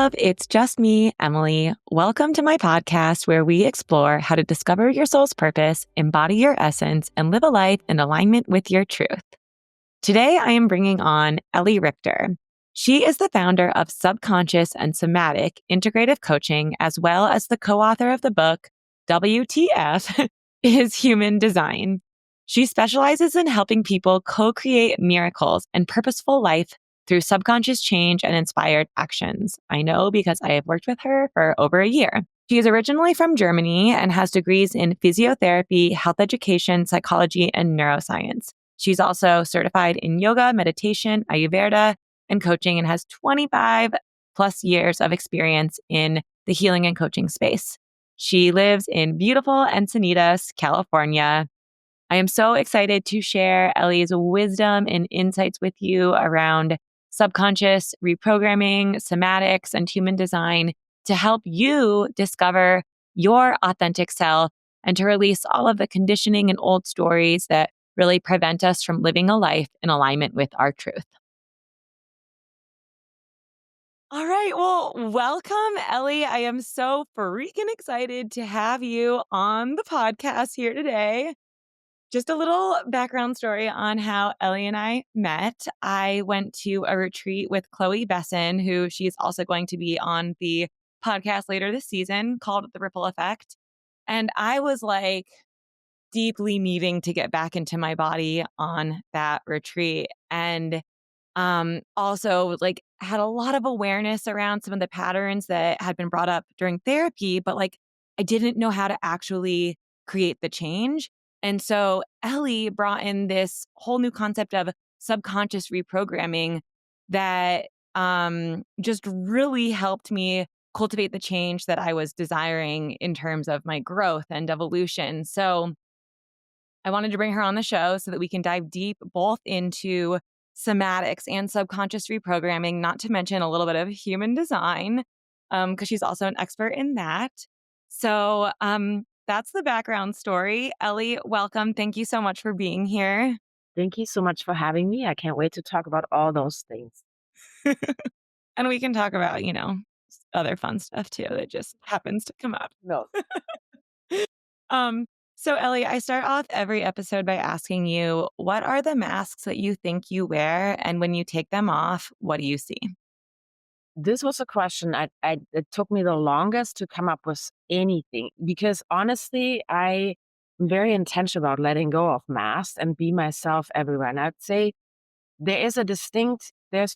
love. It's just me, Emily. Welcome to my podcast where we explore how to discover your soul's purpose, embody your essence, and live a life in alignment with your truth. Today, I am bringing on Elli Richter. She is the founder of Subconscious and Somatic Integrative Coaching, as well as the co-author of the book, WTF is Human Design. She specializes in helping people co-create miracles and purposeful life through subconscious change and inspired actions. I know because I have worked with her for over a year. She is originally from Germany and has degrees in physiotherapy, health education, psychology, and neuroscience. She's also certified in yoga, meditation, Ayurveda, and coaching, and has 25 plus years of experience in the healing and coaching space. She lives in beautiful Encinitas, California. I am so excited to share Elli's wisdom and insights with you around subconscious reprogramming, somatics, and human design to help you discover your authentic self and to release all of the conditioning and old stories that really prevent us from living a life in alignment with our truth. All right. Well, welcome, Elli. I am so freaking excited to have you on the podcast here today. Just a little background story on how Elli and I met. I went to a retreat with Chloe Besson, who she's also going to be on the podcast later this season called The Ripple Effect. And I was like deeply needing to get back into my body on that retreat. And also like had a lot of awareness around some of the patterns that had been brought up during therapy, but like I didn't know how to actually create the change. And so Elli brought in this whole new concept of subconscious reprogramming that just really helped me cultivate the change that I was desiring in terms of my growth and evolution. So I wanted to bring her on the show so that we can dive deep both into somatics and subconscious reprogramming, not to mention a little bit of human design, because she's also an expert in that. So that's the background story. Elli, welcome. Thank you so much for being here. Thank you so much for having me. I can't wait to talk about all those things. And we can talk about, other fun stuff too that just happens to come up. No. Um, so Elli, I start off every episode by asking you, what are the masks that you think you wear? And when you take them off, what do you see? This was a question it took me the longest to come up with anything because honestly, I'm very intentional about letting go of masks and be myself everywhere. And I'd say there's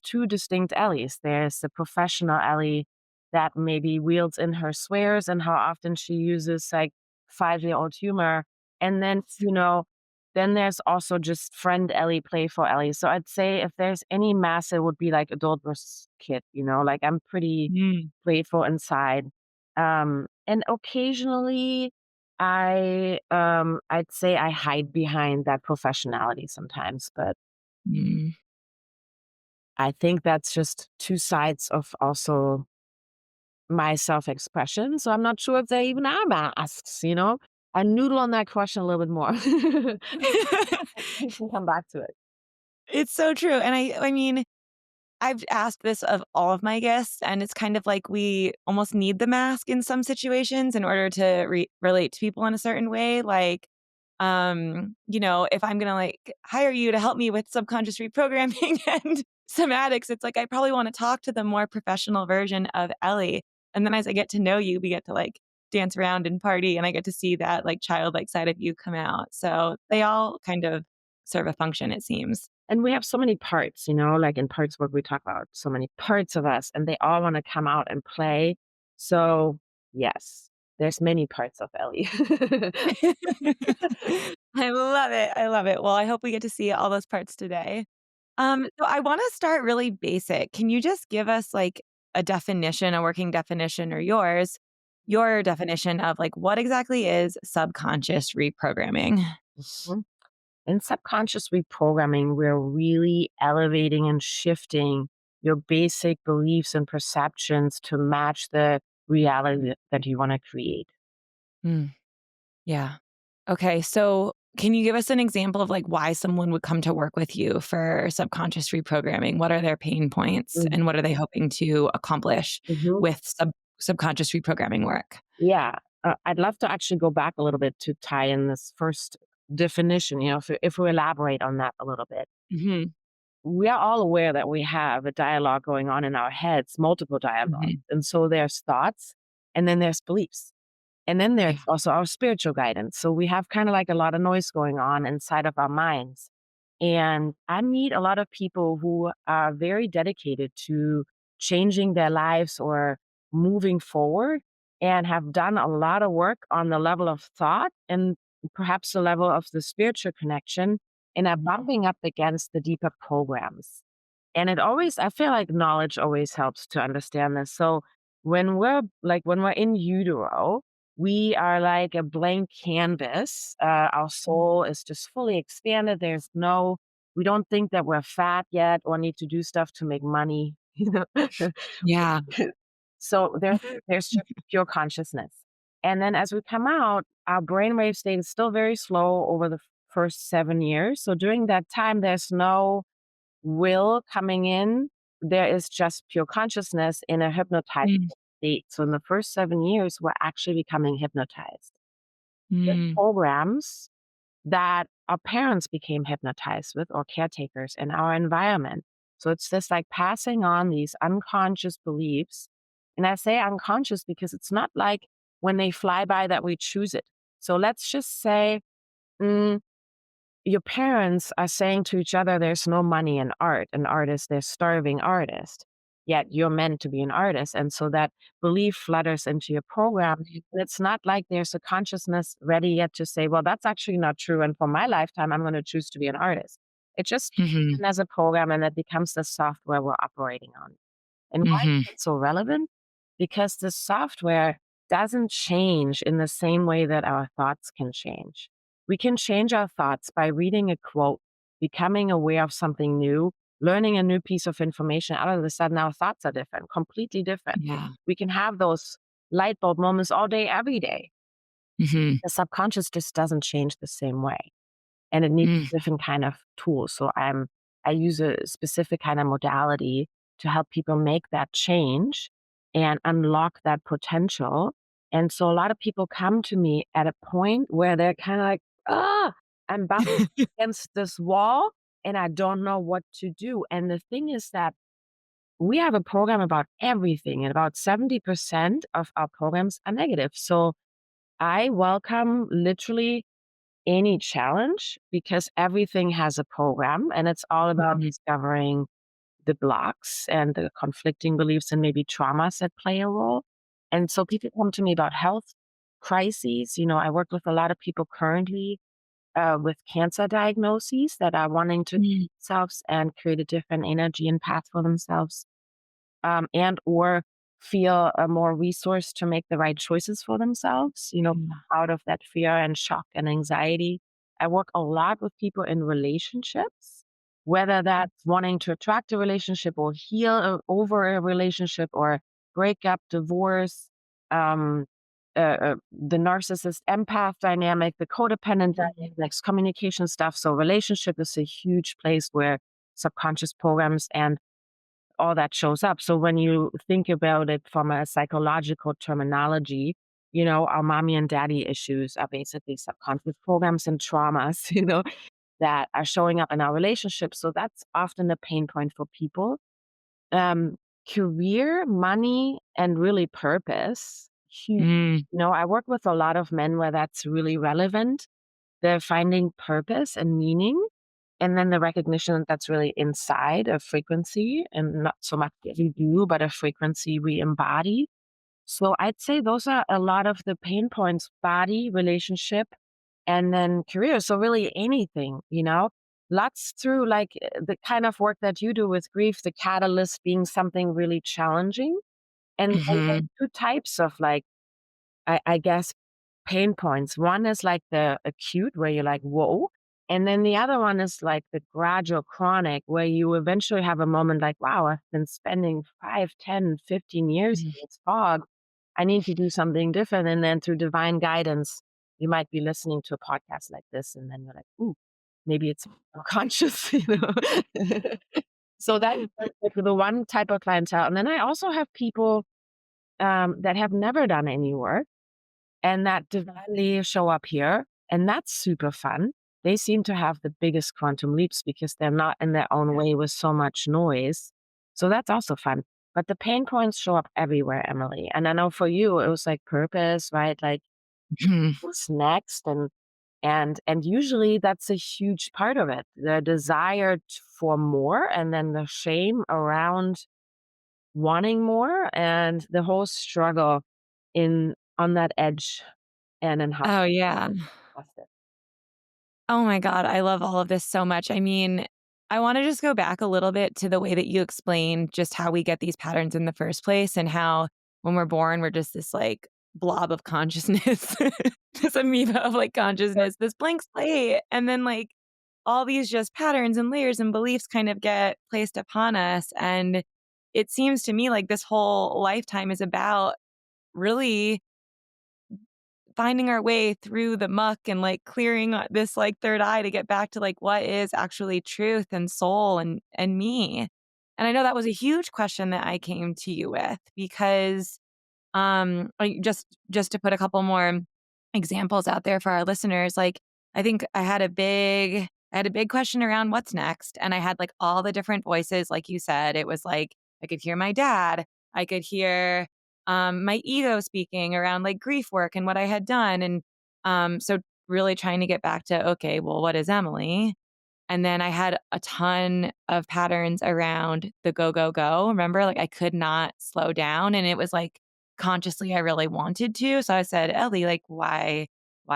two distinct Ellies. There's the professional Ellie that maybe wields in her swears and how often she uses like 5-year-old humor. And then there's also just friend Ellie, playful Ellie. So I'd say if there's any mass, it would be like adult versus kid, like I'm pretty Mm, playful inside. And occasionally I'd say I hide behind that professionality sometimes, but mm. I think that's just two sides of also my self-expression. So I'm not sure if they even are masks. I noodle on that question a little bit more. We can come back to it. It's so true. And I mean, I've asked this of all of my guests, and it's kind of like we almost need the mask in some situations in order to relate to people in a certain way. Like, if I'm gonna like hire you to help me with subconscious reprogramming and somatics, it's like I probably want to talk to the more professional version of Elli. And then as I get to know you, we get to like dance around and party, and I get to see that like childlike side of you come out. So they all kind of serve a function, it seems. And we have so many parts, like in parts what we talk about, so many parts of us, and they all want to come out and play. So yes, there's many parts of Ellie. I love it. I love it. Well, I hope we get to see all those parts today. So I want to start really basic. Can you just give us like a definition, a working definition, or your definition of like what exactly is subconscious reprogramming? Mhm. In subconscious reprogramming, we're really elevating and shifting your basic beliefs and perceptions to match the reality that you want to create. Mm, yeah. Okay, so can you give us an example of like why someone would come to work with you for subconscious reprogramming? What are their pain points Mm, and what are they hoping to accomplish mhm. with subconscious reprogramming work? Yeah, I'd love to actually go back a little bit to tie in this first definition, if we elaborate on that a little bit. Mhm. We are all aware that we have a dialogue going on in our heads, multiple dialogues. Mhm. And so there's thoughts and then there's beliefs. And then there's Yeah. also our spiritual guidance. So we have kind of like a lot of noise going on inside of our minds. And I meet a lot of people who are very dedicated to changing their lives or moving forward and have done a lot of work on the level of thought and perhaps the level of the spiritual connection and are bumping up against the deeper programs. And I feel like knowledge always helps to understand this. So when we're in utero, we are like a blank canvas. Our soul is just fully expanded. We don't think that we're fat yet or need to do stuff to make money. Yeah. So there's just pure consciousness. And then as we come out, our brainwave state is still very slow over the first 7 years. So during that time, there's no will coming in. There is just pure consciousness in a hypnotized Mm, state. So in the first 7 years, we're actually becoming hypnotized. With mm, programs that our parents became hypnotized with or caretakers in our environment. So it's just like passing on these unconscious beliefs. And I say unconscious because it's not like when they fly by that we choose it. So let's just say, mm, your parents are saying to each other, there's no money in art. An artist, they're starving artist. Yet you're meant to be an artist. And so that belief flutters into your program. And it's not like there's a consciousness ready yet to say, well, that's actually not true. And for my lifetime, I'm going to choose to be an artist. It just mhm, as a program and that becomes the software we're operating on. And why mhm. is it so relevant? Because the software doesn't change in the same way that our thoughts can change. We can change our thoughts by reading a quote, becoming aware of something new, learning a new piece of information. All of a sudden, our thoughts are different, completely different. Yeah. We can have those light bulb moments all day, every day. Mhm. The subconscious just doesn't change the same way and it needs Mm, a different kind of tool. So I use a specific kind of modality to help people make that change and unlock that potential. And so a lot of people come to me at a point where they're kind of like, I'm back against this wall and I don't know what to do. And the thing is that we have a program about everything, and about 70% of our programs are negative. So I welcome literally any challenge because everything has a program and it's all about mhm, discovering the blocks and the conflicting beliefs and maybe traumas that play a role. And so people come to me about health crises. I work with a lot of people currently with cancer diagnoses that are wanting to mm, themselves and create a different energy and path for themselves and or feel more resourced to make the right choices for themselves, yeah. out of that fear and shock and anxiety. I work a lot with people in relationships, whether that's wanting to attract a relationship or heal over a relationship or break up, divorce, um, the narcissist empath dynamic, the codependent Mhm. dynamics, communication stuff. So relationship is a huge place where subconscious programs and all that shows up. So when you think about it from a psychological terminology, our mommy and daddy issues are basically subconscious programs and traumas, that are showing up in our relationships. So that's often a pain point for people. Um, Career, money, and really purpose. Huge. Mm, I work with a lot of men where that's really relevant. They're finding purpose and meaning and then the recognition that that's really inside a frequency and not so much that we do, but a frequency we embody. So I'd say those are a lot of the pain points: body, relationship, and then career. So really anything. Lots through like the kind of work that you do with grief, the catalyst being something really challenging. And there's mhm, two types of like, I guess, pain points. One is like the acute where you're like, whoa. And then the other one is like the gradual chronic where you eventually have a moment like, wow, I've been spending 5, 10, 15 years mm, in this fog. I need to do something different. And then through divine guidance, you might be listening to a podcast like this, and then you're like, "Ooh, maybe it's conscious," you know? So that's like the one type of clientele. And then I also have people, that have never done any work and that divinely show up here, and that's super fun. They seem to have the biggest quantum leaps because they're not in their own way with so much noise. So that's also fun. But the pain points show up everywhere, Emily. And I know for you, it was like purpose, right? Like Mhm. what's next? And usually that's a huge part of it. The desire for more and then the shame around wanting more and the whole struggle in on that edge and then how Oh, yeah. past it. Oh my God, I love all of this so much. I mean, I want to just go back a little bit to the way that you explained just how we get these patterns in the first place and how when we're born, we're just this like blob of consciousness, this amoeba of like consciousness, this blank slate. And then like all these just patterns and layers and beliefs kind of get placed upon us. And it seems to me like this whole lifetime is about really finding our way through the muck and like clearing this like third eye to get back to like what is actually truth and soul and me. And I know that was a huge question that I came to you with because like just to put a couple more examples out there for our listeners, like I think I had a big question around what's next. And I had like all the different voices, like you said. It was like I could hear my dad, I could hear my ego speaking around like grief work and what I had done. And so really trying to get back to okay, well, what is Emily? And then I had a ton of patterns around the go, go, go. Remember, like I could not slow down. And it was like consciously I really wanted to. So I said, Ellie, like, why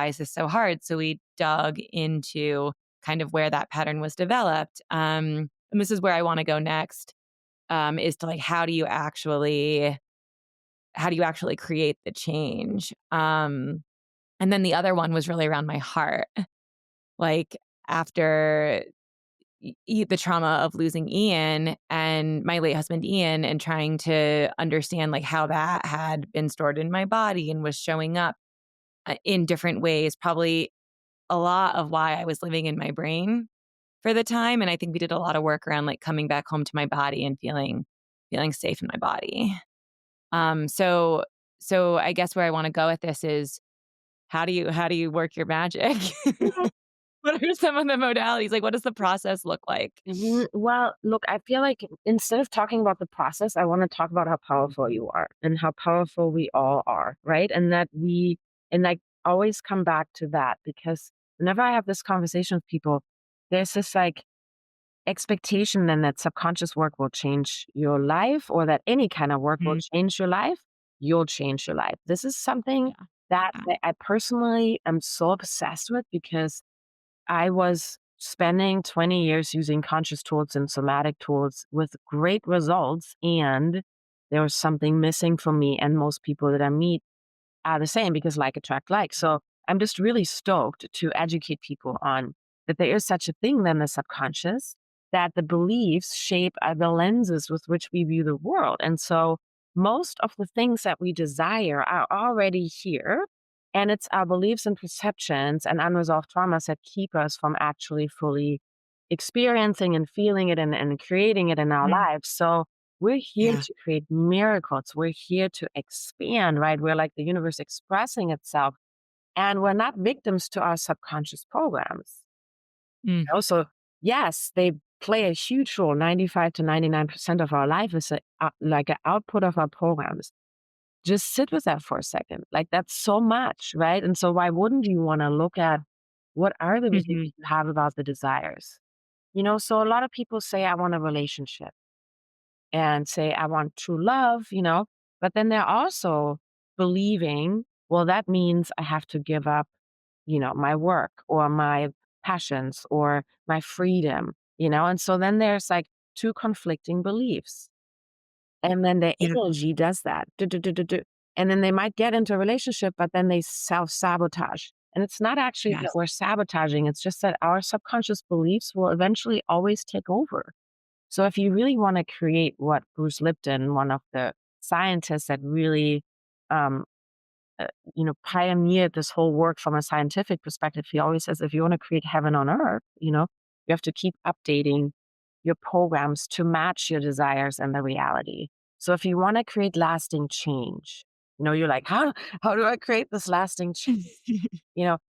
is this so hard? So we dug into kind of where that pattern was developed. And this is where I want to go next, is to like how do you actually create the change? And then the other one was really around my heart. Like after the trauma of losing Ian and my late husband Ian and trying to understand like how that had been stored in my body and was showing up in different ways, probably a lot of why I was living in my brain for the time. And I think we did a lot of work around like coming back home to my body and feeling safe in my body. Um, so so I guess where I want to go with this is how do you work your magic? What are some of the modalities? Like what does the process look like? Well, look, I feel like instead of talking about the process, I want to talk about how powerful you are and how powerful we all are, right? And I always come back to that because whenever I have this conversation with people, there's this like expectation then that subconscious work will change your life or that any kind of work will Mhm. change your life. You'll change your life. This is something Yeah. that Yeah. I personally am so obsessed with because I was spending 20 years using conscious tools and somatic tools with great results, and there was something missing for me and most people that I meet are the same because like attract like. So I'm just really stoked to educate people on that there is such a thing then the subconscious, that the beliefs shape the lenses with which we view the world. And so most of the things that we desire are already here. And it's our beliefs and perceptions and unresolved traumas that keep us from actually fully experiencing and feeling it and creating it in our Mhm. lives. So we're here Yeah. to create miracles. We're here to expand, right? We're like the universe expressing itself. And we're not victims to our subconscious programs. Mm. So, yes, they play a huge role. 95 to 99% of our life is like an output of our programs. Just sit with that for a second. Like, that's so much, right? And so, why wouldn't you want to look at what are the beliefs Mhm. you have about the desires? You know, so a lot of people say, I want a relationship and say, I want true love, you know, but then they're also believing, well, that means I have to give up, you know, my work or my passions or my freedom, you know, and so then there's like two conflicting beliefs. And then the Yeah. energy does that. Do, do, do, do, do. And then they might get into a relationship, but then they self sabotage. And it's not actually that Yes. we're sabotaging, it's just that our subconscious beliefs will eventually always take over. So if you really want to create what Bruce Lipton, one of the scientists that really um, uh, pioneered this whole work from a scientific perspective. He always says, if you want to create heaven on earth, you have to keep updating your programs to match your desires and the reality. So if you want to create lasting change, you're like, how do I create this lasting change?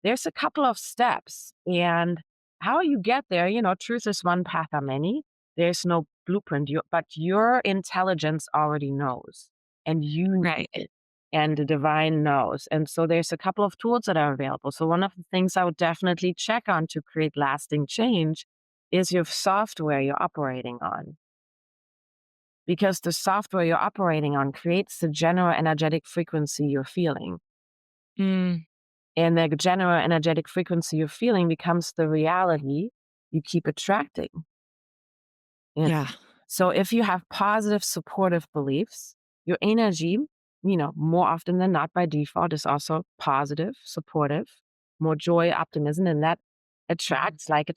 There's a couple of steps, and how you get there, truth is one path of many. There's no blueprint, but your intelligence already knows, and you know Right. it, and the divine knows. And so there's a couple of tools that are available. So one of the things I would definitely check on to create lasting change is your software you're operating on. Because the software you're operating on creates the general energetic frequency you're feeling. Mm, And the general energetic frequency you're feeling becomes the reality you keep attracting. You know? yeah. So if you have positive, supportive beliefs, your energy, more often than not by default is also positive, supportive, more joy, optimism, and that attracts like.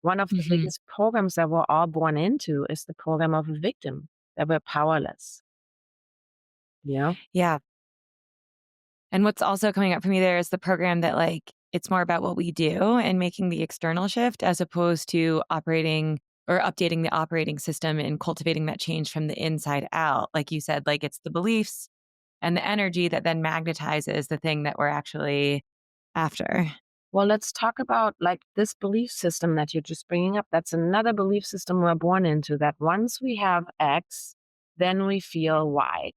One of the Hmm. biggest programs that we're all born into is the program of a victim, that we're powerless. You know? Yeah. And what's also coming up for me there is the program that, like, it's more about what we do and making the external shift as opposed to operating or updating the operating system and cultivating that change from the inside out. Like you said, like it's the beliefs and the energy that then magnetizes the thing that we're actually after. Well, let's talk about like this belief system that you're just bringing up. That's another belief system we're born into, that once we have X, then we feel Y.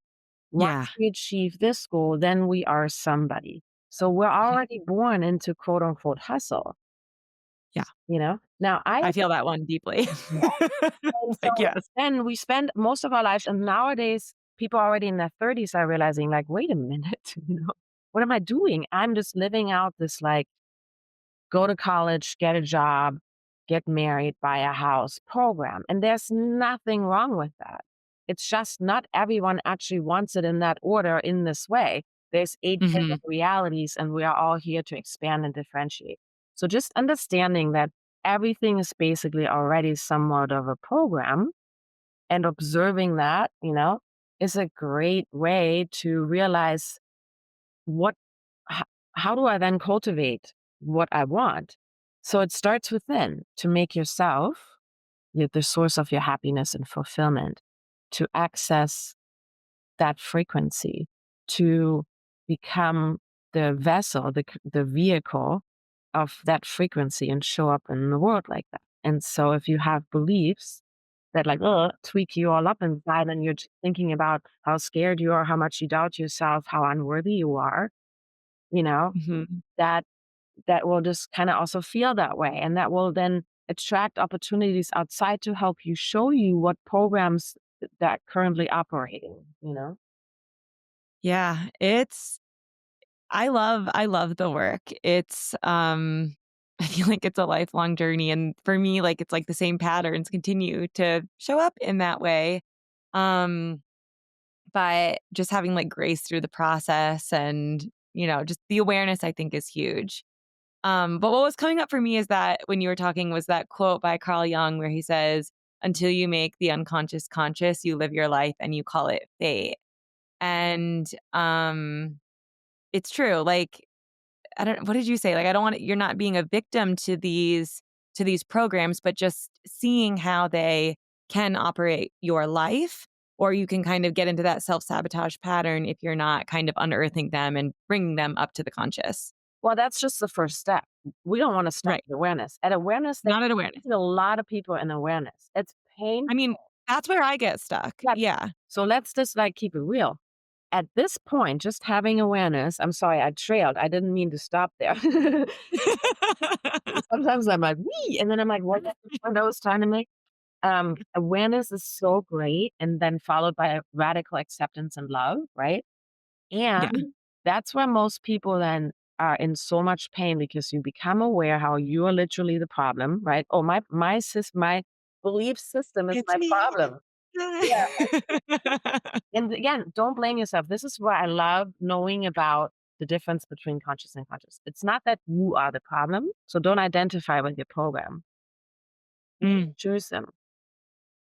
Once Yeah. we achieve this goal, then we are somebody. So we're Mhm. already born into quote unquote hustle, Yeah. Now I feel that one deeply. and so Like, yes. then we spend most of our lives, and nowadays people already in their 30s are realizing like, wait a minute, what am I doing? I'm just living out this like go to college, get a job, get married, buy a house program. And there's nothing wrong with that. It's just not everyone actually wants it in that order in this way. There's 8 billion Mhm. realities, and we are all here to expand and differentiate. So just understanding that everything is basically already somewhat of a program, and observing that, is a great way to realize what ho how do I then cultivate what I want? So it starts within, to make yourself the source of your happiness and fulfillment, to access that frequency, to become the vessel, the vehicle of that frequency and show up in the world like that. And so if you have beliefs that like, tweak you all up inside, and you're just thinking about how scared you are, how much you doubt yourself, how unworthy you are, you know, Mhm. that that will just kinda also feel that way, and that will then attract opportunities outside to help you show you what programs that currently operating. Yeah, I love the work. I feel like it's a lifelong journey, and for me, like, it's like the same patterns continue to show up in that way. Um, but just having, like, grace through the process and, just the awareness I think is huge. But what was coming up for me is that when you were talking was that quote by Carl Jung where he says, "Until you make the unconscious conscious, you live your life and you call it fate." And, it's true, like, I don't what did you say? Like, I don't want you're not being a victim to these programs, but just seeing how they can operate your life, or you can kind of get into that self-sabotage pattern if you're not kind of unearthing them and bringing them up to the conscious. Well, that's just the first step. We don't wanna start Right. with awareness. At awareness, there's Not at awareness. a lot of people in awareness. It's I mean, painful. that's where I get stuck. Yeah. Yeah. So let's just, like, keep it real. At this point, just having awareness, I'm sorry, I trailed. I didn't mean to stop there. Sometimes I'm like, "Wee," and then I'm like, "What was the point I was trying to make?" Awareness is so great, and then followed by a radical acceptance and love, right? Yeah. And that's where most people then are in so much pain, because you become aware how you are literally the problem, right? "Oh, my belief system is It's my me. problem." Yeah. And again, don't blame yourself. This is what I love knowing about the difference between conscious and conscious. It's not that you are the problem, so don't identify with your program. Mm, Choose them.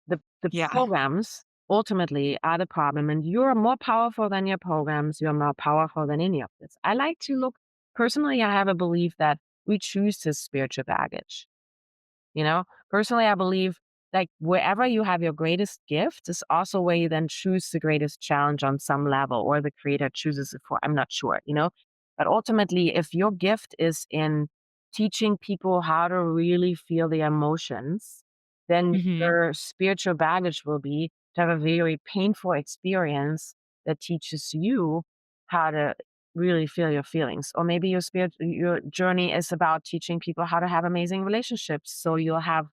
The yeah. programs ultimately are the problem. And you're more powerful than your programs. You're more powerful than any of this. I like to look, personally, I have a belief that we choose this spiritual baggage. You know, personally, I believe like wherever you have your greatest gift is also where you then choose the greatest challenge on some level, or the creator chooses it for. I'm not sure, but ultimately, if your gift is in teaching people how to really feel the emotions, then Mhm. your spiritual baggage will be to have a very painful experience that teaches you how to really feel your feelings. Or maybe your journey is about teaching people how to have amazing relationships. So you'll have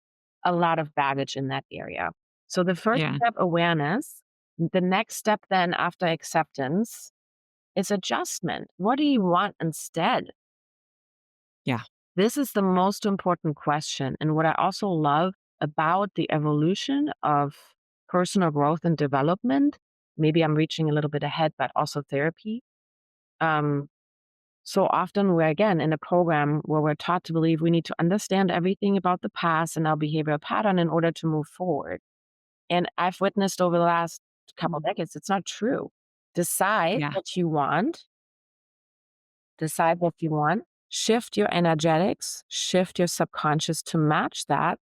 a lot of baggage in that area. So the first Yeah. step, awareness. The next step then after acceptance is adjustment. What do you want instead? Yeah. This is the most important question. And what I also love about the evolution of personal growth and development, maybe I'm reaching a little bit ahead, but also therapy. Um, So often we're again in a program where we're taught to believe we need to understand everything about the past and our behavioral pattern in order to move forward. And I've witnessed over the last couple decades, it's not true. Decide Yeah. what you want, decide what you want, shift your energetics, shift your subconscious to match that,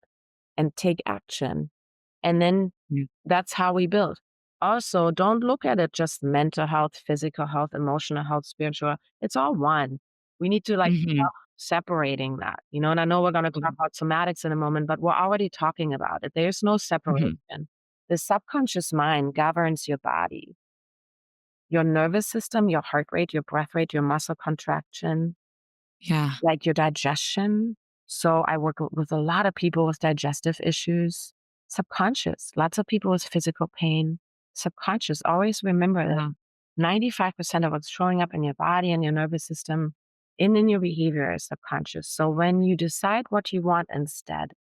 and take action. And then Yeah. that's how we build. Also, don't look at it just mental health, physical health, emotional health, spiritual. It's all one. We need to like Mhm. stop separating that, and I know we're going to talk about somatics in a moment, but we're already talking about it. There's no Mhm. separation. The subconscious mind governs your body, your nervous system, your heart rate, your breath rate, your muscle contraction, Yeah. like your digestion. So I work with a lot of people with digestive issues, subconscious, lots of people with physical pain, subconscious. Always remember that Yeah. 95% of what's showing up in your body and your nervous system and in your behavior is subconscious. So when you decide what you want instead,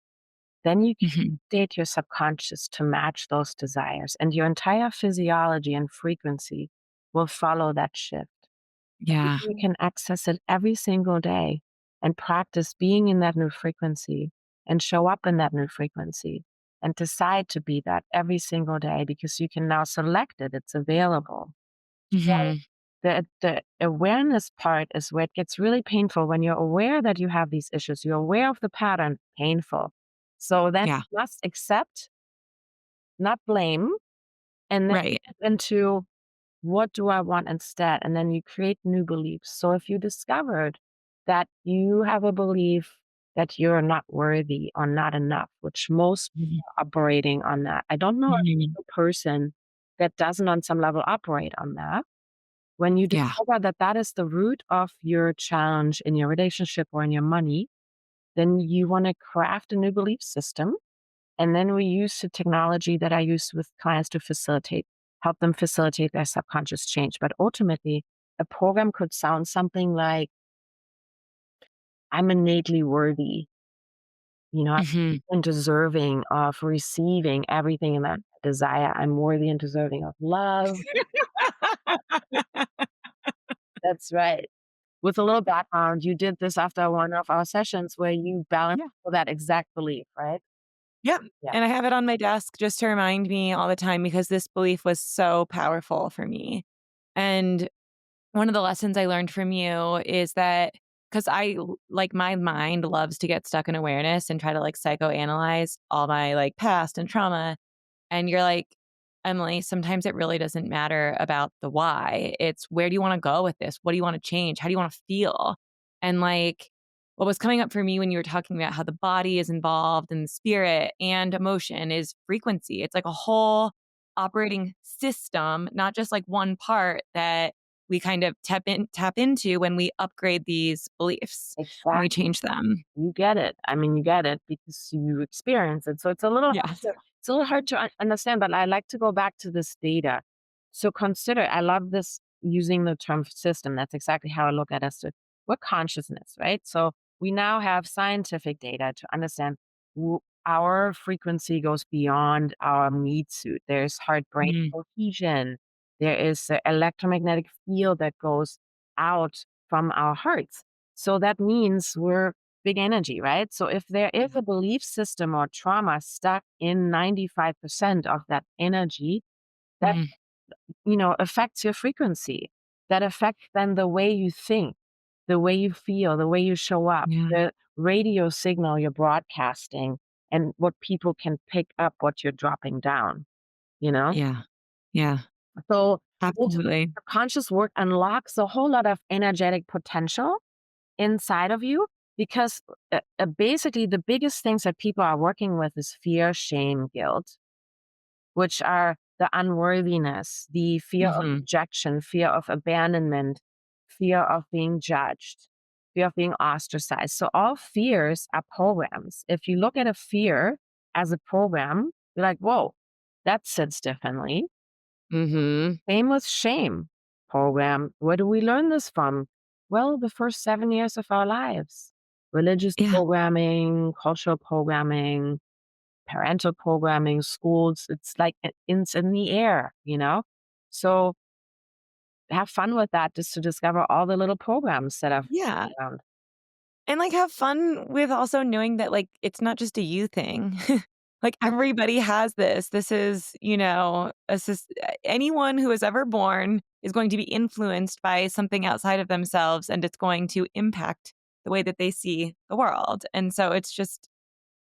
then you can Mhm. update your subconscious to match those desires, and your entire physiology and frequency will follow that shift. Yeah. You can access it every single day and practice being in that new frequency and show up in that new frequency and decide to be that every single day because you can now select it. It's available. So Mhm. the awareness part is where it gets really painful when you're aware that you have these issues. You're aware of the pattern, painful. So then Yeah. you must accept, not blame, and then Right. move into what do I want instead? And then you create new beliefs. So if you discovered that you have a belief that you're not worthy or not enough, which most people Mhm. are operating on that. I don't know a Mhm. single person that doesn't on some level operate on that. When you Yeah. discover that that is the root of your challenge in your relationship or in your money, then you want to craft a new belief system, and then we use the technology that I use with clients to help them facilitate their subconscious change. But ultimately, a program could sound something like, I'm innately worthy, Mhm. I'm deserving of receiving everything that I desire. I'm worthy and deserving of love. That's right. With a little background, you did this after one of our sessions where you balanced Yeah. that exact belief, right? Yep. Yeah. And I have it on my desk just to remind me all the time because this belief was so powerful for me. And one of the lessons I learned from you is that because like my mind loves to get stuck in awareness and try to like psychoanalyze all my like past and trauma. And you're like, Emily, sometimes it really doesn't matter about the why. It's where do you want to go with this? What do you want to change? How do you want to feel? And like what was coming up for me when you were talking about how the body is involved and the spirit and emotion is frequency. It's like a whole operating system, not just like one part that we kind of tap into when we upgrade these beliefs, when we Exactly. change them. You get it. I mean, you get it because you experience it. So Yes. it's a little hard to understand, but I like to go back to this data. So consider, I love this using the term system. That's exactly how I look at us. We're consciousness, right? So we now have scientific data to understand our frequency goes beyond our meat suit. There's heart brain Mhm. cohesion. There is an electromagnetic field that goes out from our hearts. So that means we're big energy, right? So if there is a belief system or trauma stuck in 95% of that energy, that, Mhm. affects your frequency, that affects then the way you think, the way you feel, the way you show up, Yeah. the radio signal you're broadcasting, and what people can pick up what you're dropping down, you know? Yeah. Yeah. So ultimately, Absolutely. the conscious work unlocks a whole lot of energetic potential inside of you because basically the biggest things that people are working with is fear, shame, guilt, which are the unworthiness, the fear of Mhm. rejection, fear of abandonment, fear of being judged, fear of being ostracized. So all fears are programs. If you look at a fear as a program, you're like, whoa, that sits differently. Mhm. Same with shame program. Where do we learn this from? Well, the first 7 years of our lives. Religious Yeah. programming, cultural programming, parental programming, schools. It's like it's in the air. So have fun with that just to discover all the little programs that are Yeah. around. And, like, have fun with also knowing that, like, it's not just a you thing. Like, everybody has this. This is, anyone who is ever born is going to be influenced by something outside of themselves, and it's going to impact the way that they see the world. And so it's just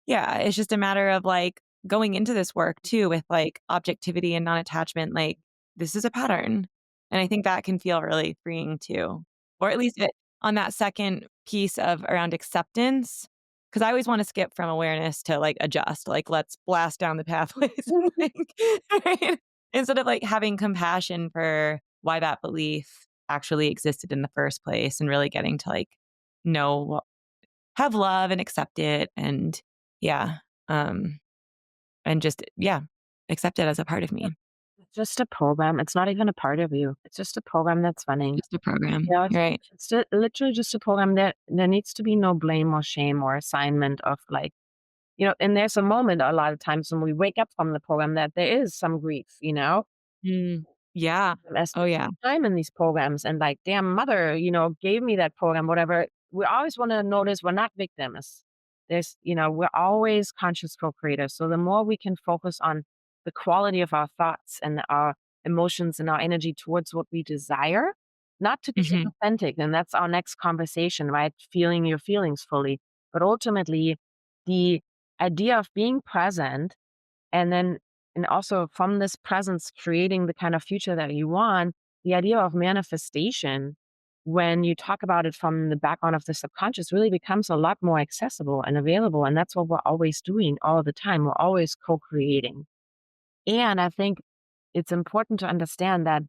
yeah, it's just a matter of, like, going into this work too with, like, objectivity and non-attachment, like, this is a pattern, and I think that can feel really freeing too, or at least on that second piece of around acceptance, because I always wanna skip from awareness to, like, adjust, like, let's blast down the pathways, like, right? Instead of, like, having compassion for why that belief actually existed in the first place and really getting to, like, know have love and accept it and yeah, um, and just yeah, accept it as a part of me. It's just a program. It's not even a part of you. It's just a program that's running. Just a program. It's, You're right. it's literally just a program that there needs to be no blame or shame or assignment of like, and there's a moment a lot of times when we wake up from the program that there is some grief. Mm. Yeah. I Oh, spent yeah. time in these programs and like, damn mother, gave me that program, whatever. We always want to notice we're not victims. We're always conscious co-creators. So the more we can focus on the quality of our thoughts and our emotions and our energy towards what we desire, not to be Mhm. inauthentic. And that's our next conversation, right? Feeling your feelings fully. But ultimately, the idea of being present and then and also from this presence, creating the kind of future that you want, the idea of manifestation, when you talk about it from the background of the subconscious, really becomes a lot more accessible and available. And that's what we're always doing all the time. We're always co creating. And I think it's important to understand that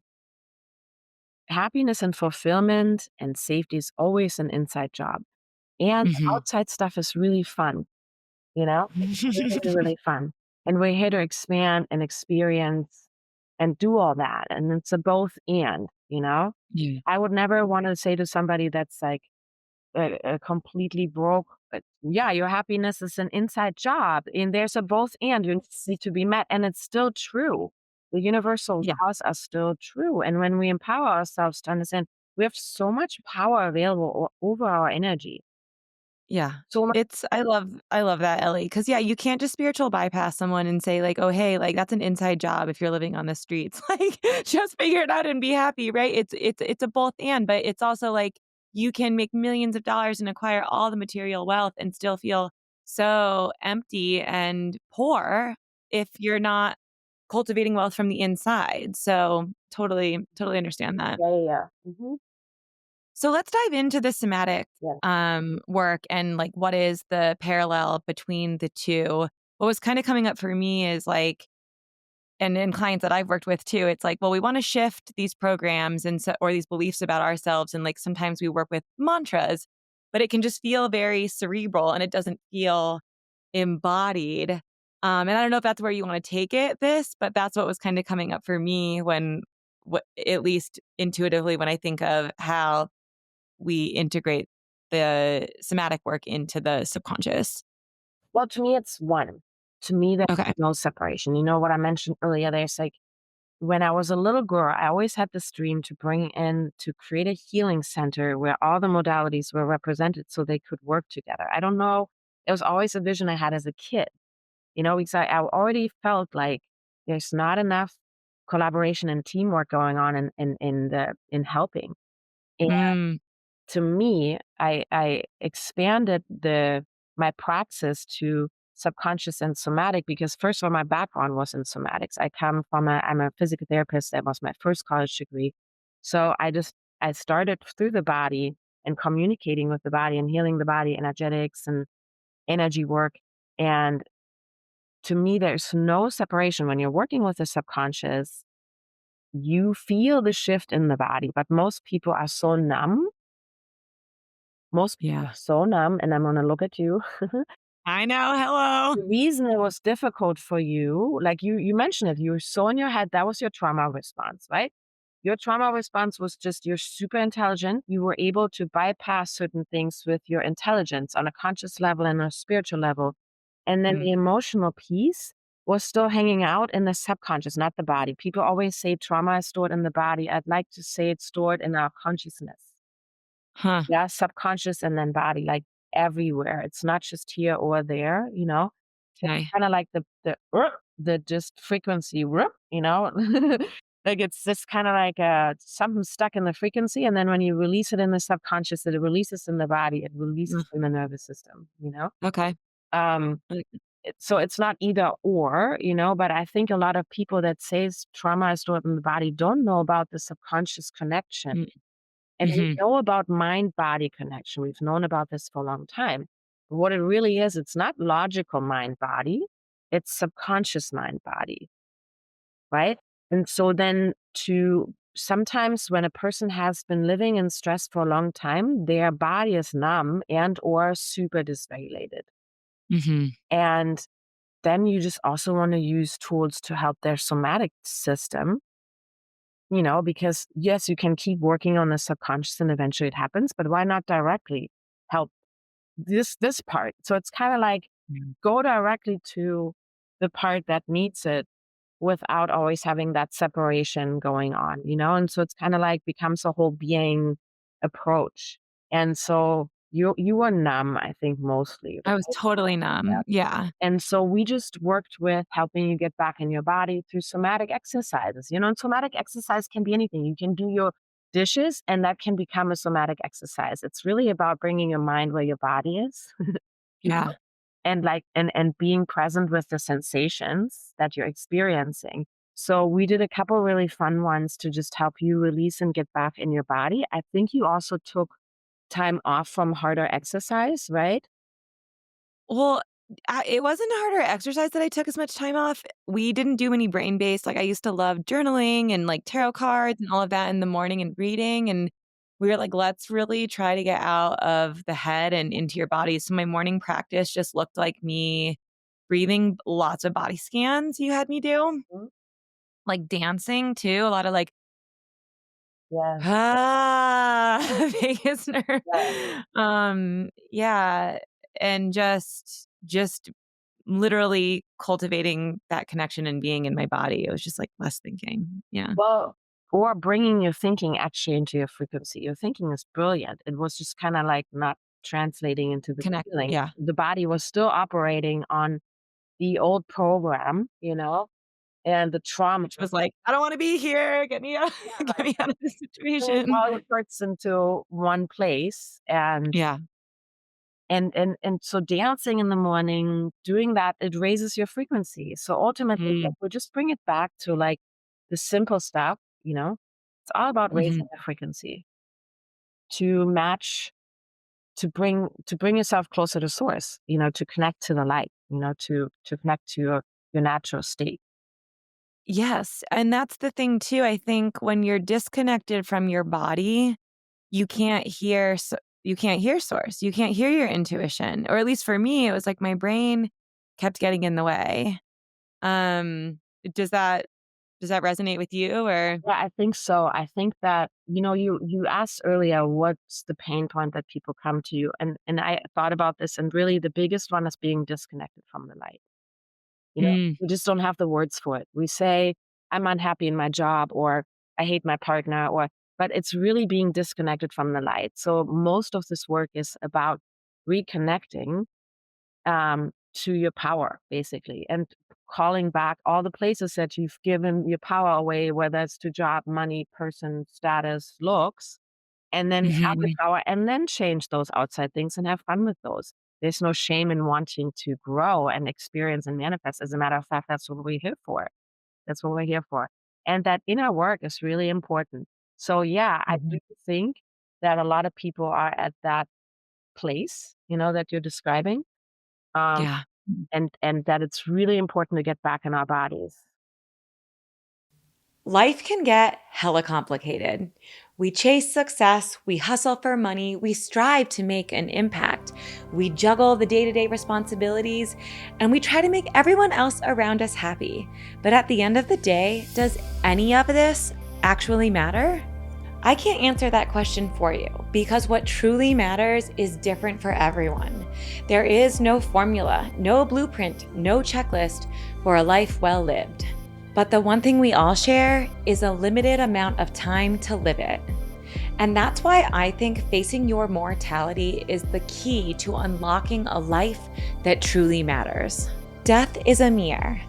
happiness and fulfillment and safety is always an inside job. And the Mhm. outside stuff is really fun, really, really fun. And we're here to expand and experience and do all that. And it's a both and. Yeah. I would never want to say to somebody that's like completely broke, but yeah, your happiness is an inside job. And there's a both and you need to be met. And it's still true. The universal Yeah. laws are still true. And when we empower ourselves to understand we have so much power available over our energy, Yeah. so much. I love that, Ellie. Because yeah, you can't just spiritual bypass someone and say like, "Oh, hey, like, that's an inside job if you're living on the streets." Like, just figure it out and be happy, right? It's a both and, but it's also like you can make millions of dollars and acquire all the material wealth and still feel so empty and poor if you're not cultivating wealth from the inside. So, totally understand that. Yeah, yeah, yeah. So let's dive into the somatic Yeah. work and like what is the parallel between the two. What was kind of coming up for me is like, and in clients that I've worked with too, it's like, well, we want to shift these programs and so, or these beliefs about ourselves. And like sometimes we work with mantras, but it can just feel very cerebral and it doesn't feel embodied. And I don't know if that's where you want to take this, but that's what was kind of coming up for me when, what, at least intuitively, when I think of how we integrate the somatic work into the subconscious. Well, to me, it's one. To me, there's Okay. no separation. You know what I mentioned earlier? There's like when I was a little girl, I always had this dream to bring in to create a healing center where all the modalities were represented so they could work together. I don't know. It was always a vision I had as a kid, because I already felt like there's not enough collaboration and teamwork going on in helping. And Mm, to me, I expanded my praxis to subconscious and somatic because first of all, my background was in somatics. I'm a physical therapist. That was my first college degree. So I started through the body and communicating with the body and healing the body, energetics and energy work. And to me, there's no separation when you're working with the subconscious. You feel the shift in the body, but most people are so numb. Most people yeah. are so numb, and I'm gonna look at you. I know. Hello. The reason it was difficult for you, like you mentioned it, you were so in your head, that was your trauma response, right? Your trauma response was just you're super intelligent. You were able to bypass certain things with your intelligence on a conscious level and a spiritual level. And then Mm, the emotional piece was still hanging out in the subconscious, not the body. People always say trauma is stored in the body. I'd like to say it's stored in our consciousness. huh. Yeah, subconscious and then body, like everywhere. It's not just here or there, you know? It's Okay. kinda like the just frequency, you know? Like, it's just kinda like, something stuck in the frequency, and then when you release it in the subconscious, it releases in the body, it Mm, releases in the nervous system, you know? okay. Um, Like, so it's not either or, you know, but I think a lot of people that says trauma is stored in the body don't know about the subconscious connection. mm, And we mhm. know about mind-body connection. We've known about this for a long time. But what it really is, it's not logical mind-body, it's subconscious mind-body, right? And so then to sometimes when a person has been living in stress for a long time, their body is numb and or super dysregulated. Mhm. And then you just also want to use tools to help their somatic system, you know, because yes, you can keep working on the subconscious and eventually it happens, but why not directly help this part? So it's kind of like Mm. go directly to the part that needs it without always having that separation going on, you know? And so it's kind of like becomes a whole being approach. And so you were numb, I think, mostly, I was right? totally numb. Yeah. And so we just worked with helping you get back in your body through somatic exercises. You know, and somatic exercise can be anything. You can do your dishes and that can become a somatic exercise. It's really about bringing your mind where your body is, you know, Yeah. and like, and being present with the sensations that you're experiencing. So we did a couple really fun ones to just help you release and get back in your body. I think you also took time off from harder exercise, right? Well, it wasn't a harder exercise that I took as much time off. We didn't do any brain-based like, I used to love journaling and, like, tarot cards and all of that in the morning and reading, and we were like, "Let's really try to get out of the head and into your body." So my morning practice just looked like me breathing, lots of body scans you had me do, Mhm. like, dancing too, a lot of, like, Yes. ah, vagus nerve. Yes. Yeah, and just literally cultivating that connection and being in my body. It was just, like, less thinking. Yeah. Well, or bringing your thinking actually into your frequency. Your thinking is brilliant. It was just kinda, like, not translating into the Connect. feeling. Yeah. The body was still operating on the old program, you know, and the trauma. Which was like, "I don't wanna be here. Get me out Yeah, get like, me out of this pulling situation." all your parts into one place, Yeah. and so dancing in the morning, doing that, it raises your frequency. So ultimately, Mm. like, we just bring it back to, like, the simple stuff, you know? It's all about Mhm. raising the frequency to match to bring yourself closer to source, you know, to connect to the light, you know, to connect to your natural state. Yes, and that's the thing too. I think when you're disconnected from your body, you can't hear you can't hear source. You can't hear your intuition, or at least for me, it was like my brain kept getting in the way. Um, does that does that resonate with you or Yeah, I think so. I think that, you know, you asked earlier what's the pain point that people come to you, and I thought about this, and really the biggest one is being disconnected from the light. You know, Mm, we just don't have the words for it. We say, I'm unhappy in my job, or I hate my partner, or but it's really being disconnected from the light. So most of this work is about reconnecting, to your power, basically, and calling back all the places that you've given your power away, whether it's to job, money, person, status, looks, and then have the Mhm. power and then change those outside things and have fun with those. There's no shame in wanting to grow and experience and manifest. As a matter of fact, that's what we're here for. That's what we're here for. And that inner work is really important. So, yeah, I do Mhm. think that a lot of people are at that place, that you're describing. Um, Yeah. and that it's really important to get back in our bodies. Life can get hella complicated. We chase success, we hustle for money, we strive to make an impact, we juggle the day to day responsibilities, and we try to make everyone else around us happy. But at the end of the day, does any of this actually matter? I can't answer that question for you because what truly matters is different for everyone. There is no formula, no blueprint, no checklist for a life well lived. But the one thing we all share is a limited amount of time to live it. And that's why I think facing your mortality is the key to unlocking a life that truly matters. Death is a mirror.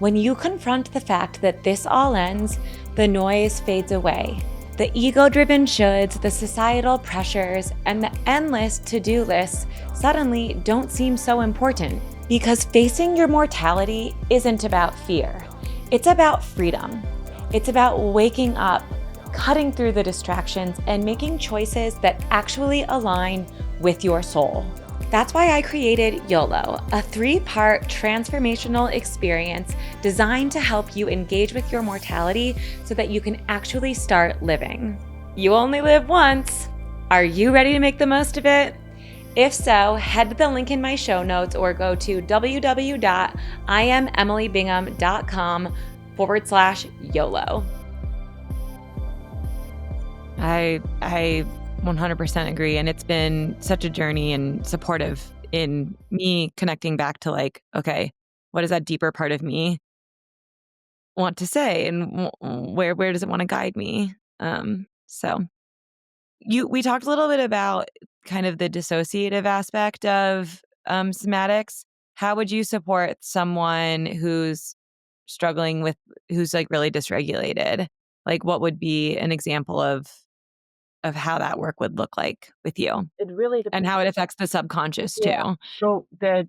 When you confront the fact that this all ends, the noise fades away. The ego driven shoulds, the societal pressures, and the endless to do lists suddenly don't seem so important because facing your mortality isn't about fear. It's about freedom. It's about waking up, cutting through the distractions, and making choices that actually align with your soul. That's why I created YOLO, a 3-part transformational experience designed to help you engage with your mortality so that you can actually start living. You only live once. Are you ready to make the most of it? If so, head to the link in my show notes or go to www.IamEmilyBingham.com/YOLO. I 100% agree. And it's been such a journey and supportive in me connecting back to like, okay, what does that deeper part of me want to say and where does it want to guide me? So we talked a little bit about kind of the dissociative aspect of somatics. How would you support someone who's struggling with who's like really dysregulated? Like what would be an example of how that work would look like with you It really and depends. how it affects the subconscious Yeah. too? So the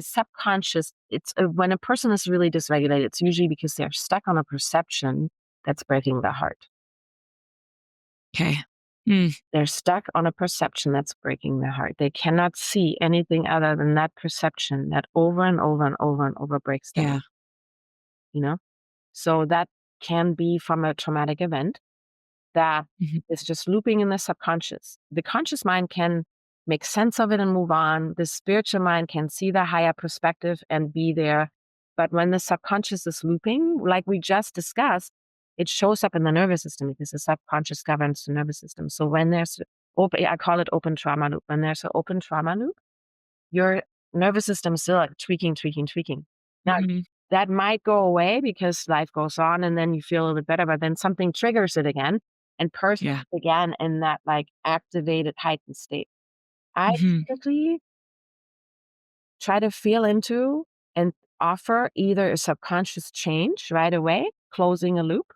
subconscious, it's when a person is really dysregulated, it's usually because they're stuck on a perception that's breaking their heart. Okay. Mm, They're stuck on a perception that's breaking their heart. They cannot see anything other than that perception that over and over and over and over breaks them, yeah. you know? So that can be from a traumatic event that Mhm. is just looping in the subconscious. The conscious mind can make sense of it and move on. The spiritual mind can see the higher perspective and be there. But when the subconscious is looping, like we just discussed, it shows up in the nervous system because the subconscious governs the nervous system. So when there's open, I call it open trauma loop. When there's an open trauma loop, your nervous system is still like tweaking, tweaking, tweaking. Now, Mhm. that might go away because life goes on and then you feel a little bit better, but then something triggers it again and persists Yeah. again in that like activated, heightened state. I Mhm. typically try to feel into and offer either a subconscious change right away, closing a loop.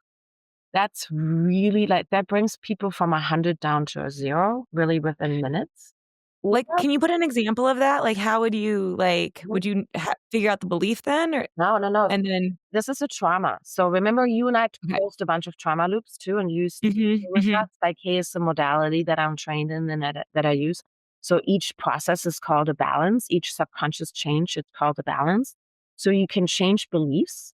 That's really like that brings people from 100 down to a 0 really within minutes. Or Like, can you put an example of that? Like, how would you like, would you figure out the belief then or, no, no, no. and then, This is a trauma. So remember you and I okay. closed a bunch of trauma loops too and used Mhm. with Mhm. us. Like, hey, is the modality that I'm trained in and that I use. So each process is called a balance. Each subconscious change is called a balance. So you can change beliefs,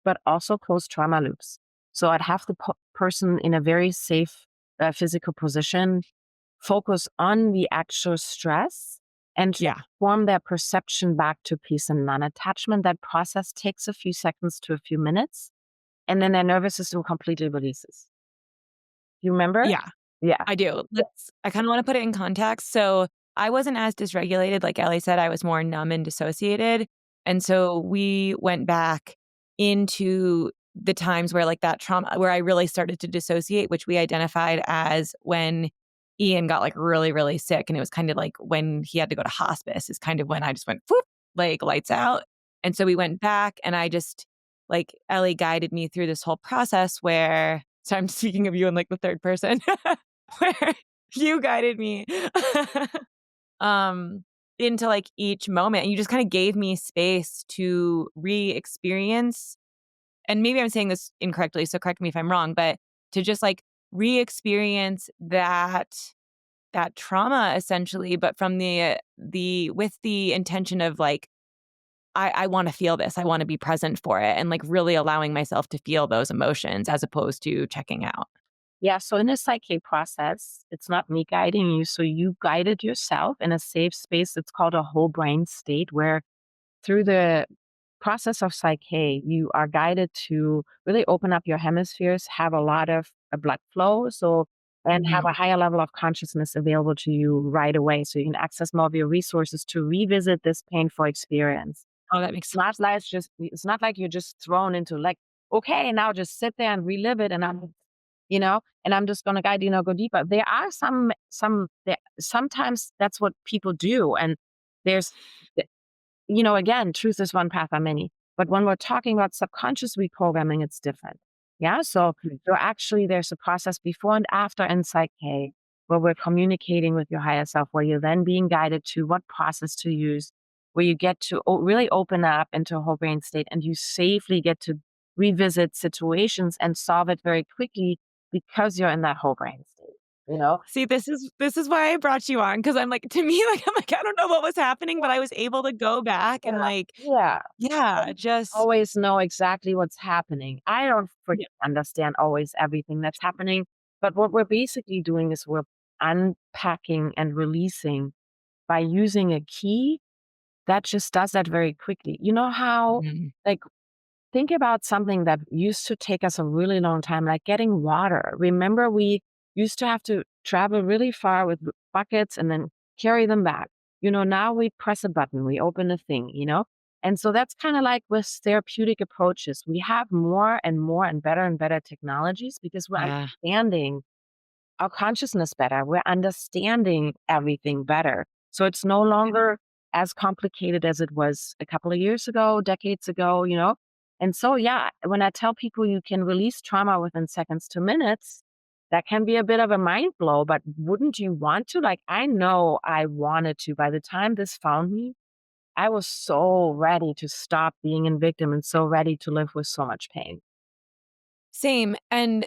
but also close trauma loops. So I'd have the person in a very safe physical position focus on the actual stress and Yeah. transform their perception back to peace and non-attachment. That process takes a few seconds to a few minutes, and then their nervous system completely releases. You remember? Yeah. Yeah. I do. Yeah. I kind of want to put it in context. So I wasn't as dysregulated. Like Ellie said, I was more numb and dissociated. And so we went back into the times where like that trauma, where I really started to dissociate, which we identified as when Ian got like really, really sick. And it was kind of like when he had to go to hospice is kind of when I just went, whoop. like lights out. And so we went back and I just like Ellie guided me through this whole process where so I'm speaking of you in like the third person where you guided me um into like each moment and you just kind of gave me space to re-experience and maybe I'm saying this incorrectly, so correct me if I'm wrong, but to just like re-experience that trauma essentially, but from the with the intention of like, I want to feel this. I want to be present for it and like really allowing myself to feel those emotions as opposed to checking out. Yeah. So in the psyche process, it's not me guiding you. So you guided yourself in a safe space. It's called a whole brain state where through the process of psyche, you are guided to really open up your hemispheres, have a lot of blood flow. So, and have Mhm. a higher level of consciousness available to you right away. So you can access more of your resources to revisit this painful experience. Oh, that makes It's not like you're just thrown into like, okay, now just sit there and relive it. And I'm just going to guide you, go deeper. There are sometimes that's what people do. And there's, again, truth is one path on many. But when we're talking about subconscious reprogramming, it's different. Yeah. There's a process before and after in Psyche where we're communicating with your higher self, where you're then being guided to what process to use, where you get to really open up into a whole brain state and you safely get to revisit situations and solve it very quickly because you're in that whole brain state, you know? See, this is why I brought you on because I'm like to me, like, I'm like, I don't know what was happening, but I was able to go back and, Yeah. like, Yeah. yeah, just Always know exactly what's happening. I don't yeah. understand always everything that's happening, but what we're basically doing is we're unpacking and releasing by using a key that just does that very quickly. You know how, Mhm. like, think about something that used to take us a really long time, like getting water. Remember, we used to have to travel really far with buckets and then carry them back. Now we press a button, we open a thing. And so that's kind of like with therapeutic approaches. We have more and better technologies because we're Yeah. understanding our consciousness better. We're understanding everything better. So it's no longer as complicated as it was a couple of years ago, decades ago. And so, yeah, when I tell people you can release trauma within seconds to minutes, that can be a bit of a mind blow, but wouldn't you want to? Like, I know I wanted to. By the time this found me, I was so ready to stop being a victim and so ready to live with so much pain. Same, and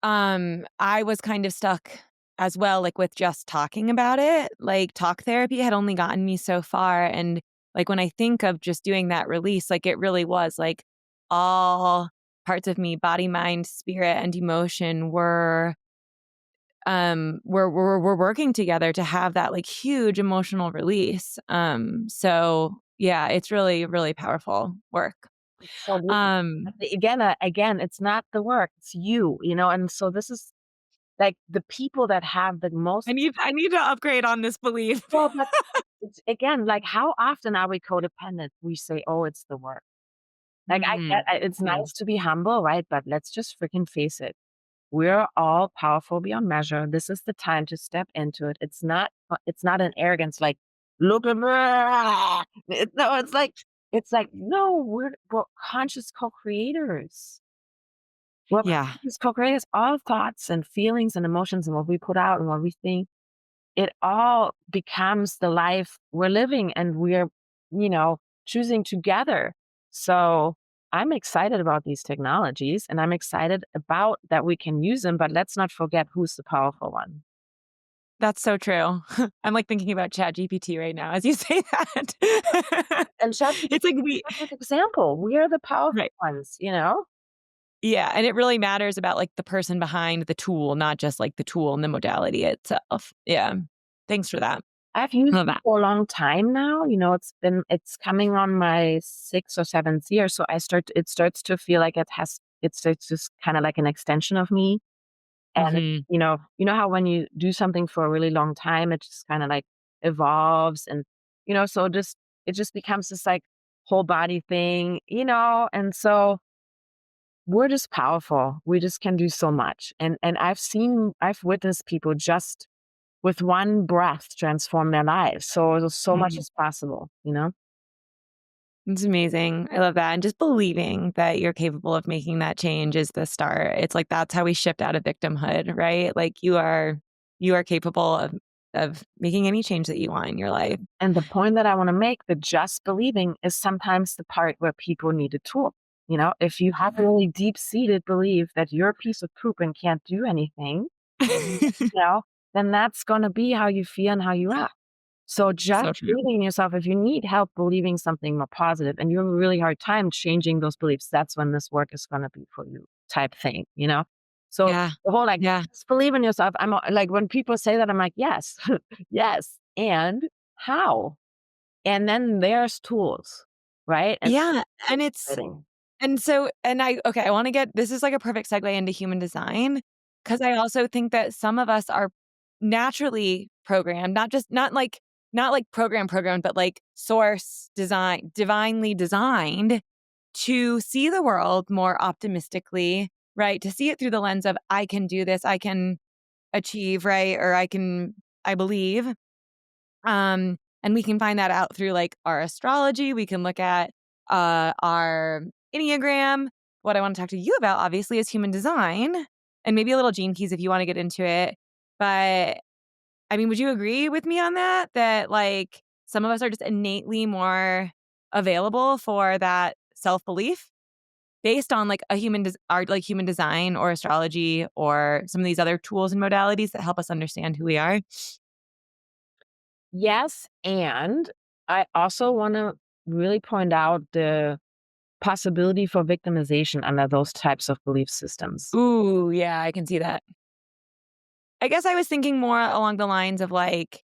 I was kind of stuck as well, like, with just talking about it, like, talk therapy had only gotten me so far, and, like, when I think of just doing that release, like, it really was, like, all parts of me, body, mind, spirit, and emotion were working together to have that, like, huge emotional release, so, yeah, it's really, really powerful work. So Um, again, it's not the work, it's you. And so this is like the people that have the most I need to upgrade on this belief. well, but it's again, like how often are we codependent? We say, "Oh, it's the work." Like Mhm. it's Yeah. nice to be humble, right? But let's just freaking face it. We're all powerful beyond measure. This is the time to step into it. It's not an arrogance like, "Look at me." No, it's like, "No, we're conscious co-creators." We're Yeah. conscious co-creators. All thoughts and feelings and emotions and what we put out and what we think, it all becomes the life we're living and we're, choosing together. So I'm excited about these technologies and I'm excited about that we can use them, but let's not forget who's the powerful one. That's so true. I'm, like, thinking about ChatGPT right now as you say that. And ChatGPT It's like is we a perfect example. We are the powerful right. ones. Yeah, and it really matters about, like, the person behind the tool, not just, like, the tool and the modality itself. Yeah. Thanks for that. I've used Love it that. for a long time now. It's coming on my sixth or seventh year. So it starts to feel like it starts just kind of like an extension of me. And Mhm. you know how when you do something for a really long time, it just kind of like evolves so it just becomes this like whole body thing. And so we're just powerful. We just can do so much. And I've witnessed people just with one breath transform their lives. So much Mm. is possible, you know? It's amazing. I love that. And just believing that you're capable of making that change is the start. It's like that's how we shift out of victimhood, right? Like you are capable of making any change that you want in your life. And the point that I want to make, the just believing, is sometimes the part where people need a tool. You know, if you have a really deep seated belief that you're a piece of poop and can't do anything, you know, then that's going to be how you feel and how you act. So just So true. believing in yourself, if you need help believing something more positive and you have a really hard time changing those beliefs, that's when this work is going to be for you type thing, you know? So Yeah. the whole like, Yeah. just believe in yourself. Like, when people say that, I'm like, yes, yes. And how? And then there's tools, right? And Yeah. it's And it's exciting. And so and I okay, I wanna get this is like a perfect segue into human design because I also think that some of us are naturally programmed, not like programmed, but like source design divinely designed to see the world more optimistically, right? To see it through the lens of, "I can do this, I can achieve," right? Or I believe. And we can find that out through like our astrology. We can look at our Enneagram. What I want to talk to you about, obviously, is human design and maybe a little gene keys if you want to get into it. But I mean, would you agree with me on that? That like some of us are just innately more available for that self belief based on like a like human design or astrology or some of these other tools and modalities that help us understand who we are. Yes. And I also want to really point out the possibility for victimization under those types of belief systems. Ooh, yeah, I can see that. I guess I was thinking more along the lines of like,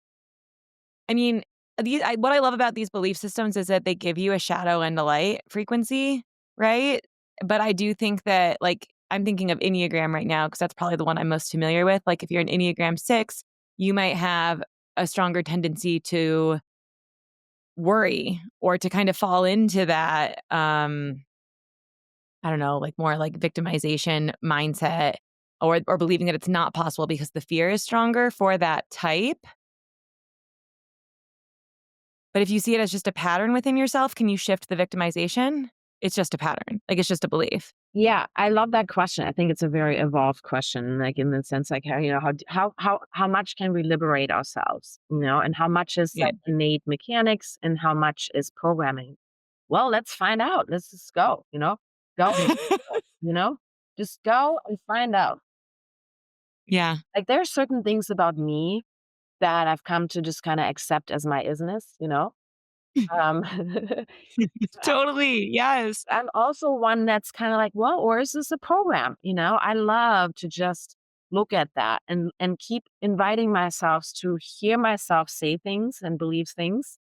I mean, what I love about these belief systems is that they give you a shadow and a light frequency, right? But I do think that, like, I'm thinking of Enneagram right now because that's probably the one I'm most familiar with. Like, if you're an Enneagram 6, you might have a stronger tendency to worry or to kind of fall into that, I don't know, like more like victimization mindset or believing that it's not possible because the fear is stronger for that type. But if you see it as just a pattern within yourself, can you shift the victimization? It's just a pattern. Like it's just a belief. Yeah, I love that question. I think it's a very evolved question, like in the sense, like how, how much can we liberate ourselves, and how much is Yeah. like innate mechanics and how much is programming. Well, let's find out. Let's just go. Go. You know, just go and find out. Yeah. Like there are certain things about me that I've come to just kind of accept as my isness. Um, Totally. Yes. I'm also one that's kind of like, well, or is this a program? I love to just look at that and keep inviting myself to hear myself say things and believe things.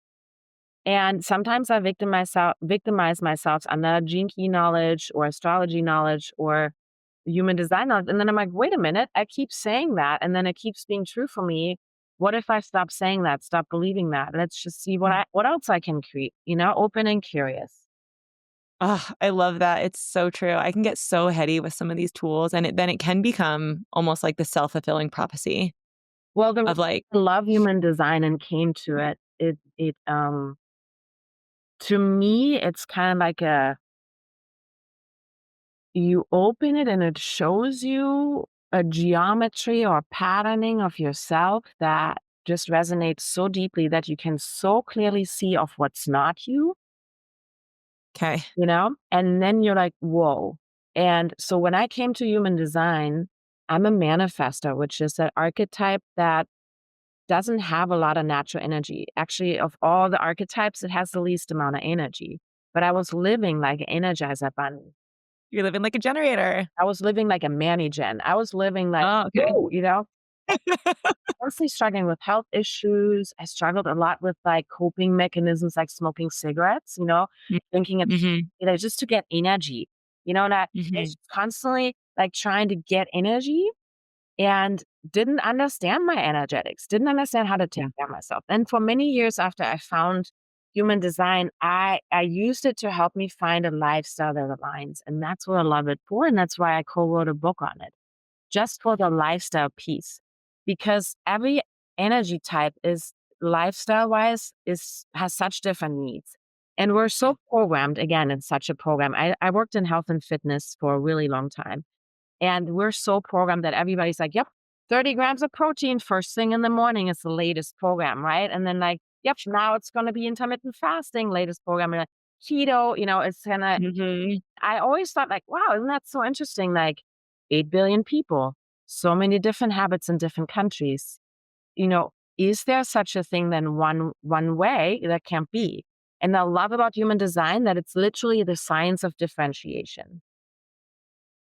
And sometimes I victimize myself under gene key knowledge or astrology knowledge or human design knowledge. And then I'm like, wait a minute, I keep saying that, and then it keeps being true for me. What if I stop saying that, stop believing that? Let's just see what else I can create, open and curious. Oh, I love that. It's so true. I can get so heady with some of these tools and then it can become almost like the self-fulfilling prophecy Well, the reason of like, I love human design and came to it, to me, it's kind of like you open it and it shows you a geometry or patterning of yourself that just resonates so deeply that you can so clearly see of what's not you, okay, and then you're like, whoa. And so when I came to human design, I'm a manifester, which is an archetype that doesn't have a lot of natural energy. Actually, of all the archetypes, it has the least amount of energy. But I was living like an energizer bunny. you're living like a generator. I was living like a Manny Gen. I was living like, Oh, okay. whoa, mostly struggling with health issues. I struggled a lot with like coping mechanisms like smoking cigarettes, drinking it, Mhm. just to get energy, and I Mhm. was constantly like trying to get energy and didn't understand my energetics, didn't understand how to take Yeah. care of myself. And for many years after I found human design, I used it to help me find a lifestyle that aligns. And that's what I love it for. And that's why I co-wrote a book on it, just for the lifestyle piece. Because every energy type is lifestyle wise has such different needs. And we're so programmed again in such a program. I worked in health and fitness for a really long time. And we're so programmed that everybody's like, yep, 30 grams of protein first thing in the morning is the latest program, right? And then like, yep, now it's gonna be intermittent fasting, latest program, and like keto, it's gonna Mhm. I always thought like, wow, isn't that so interesting? Like 8 billion people, so many different habits in different countries. Is there such a thing than one way? That can't be. And I love about human design that it's literally the science of differentiation.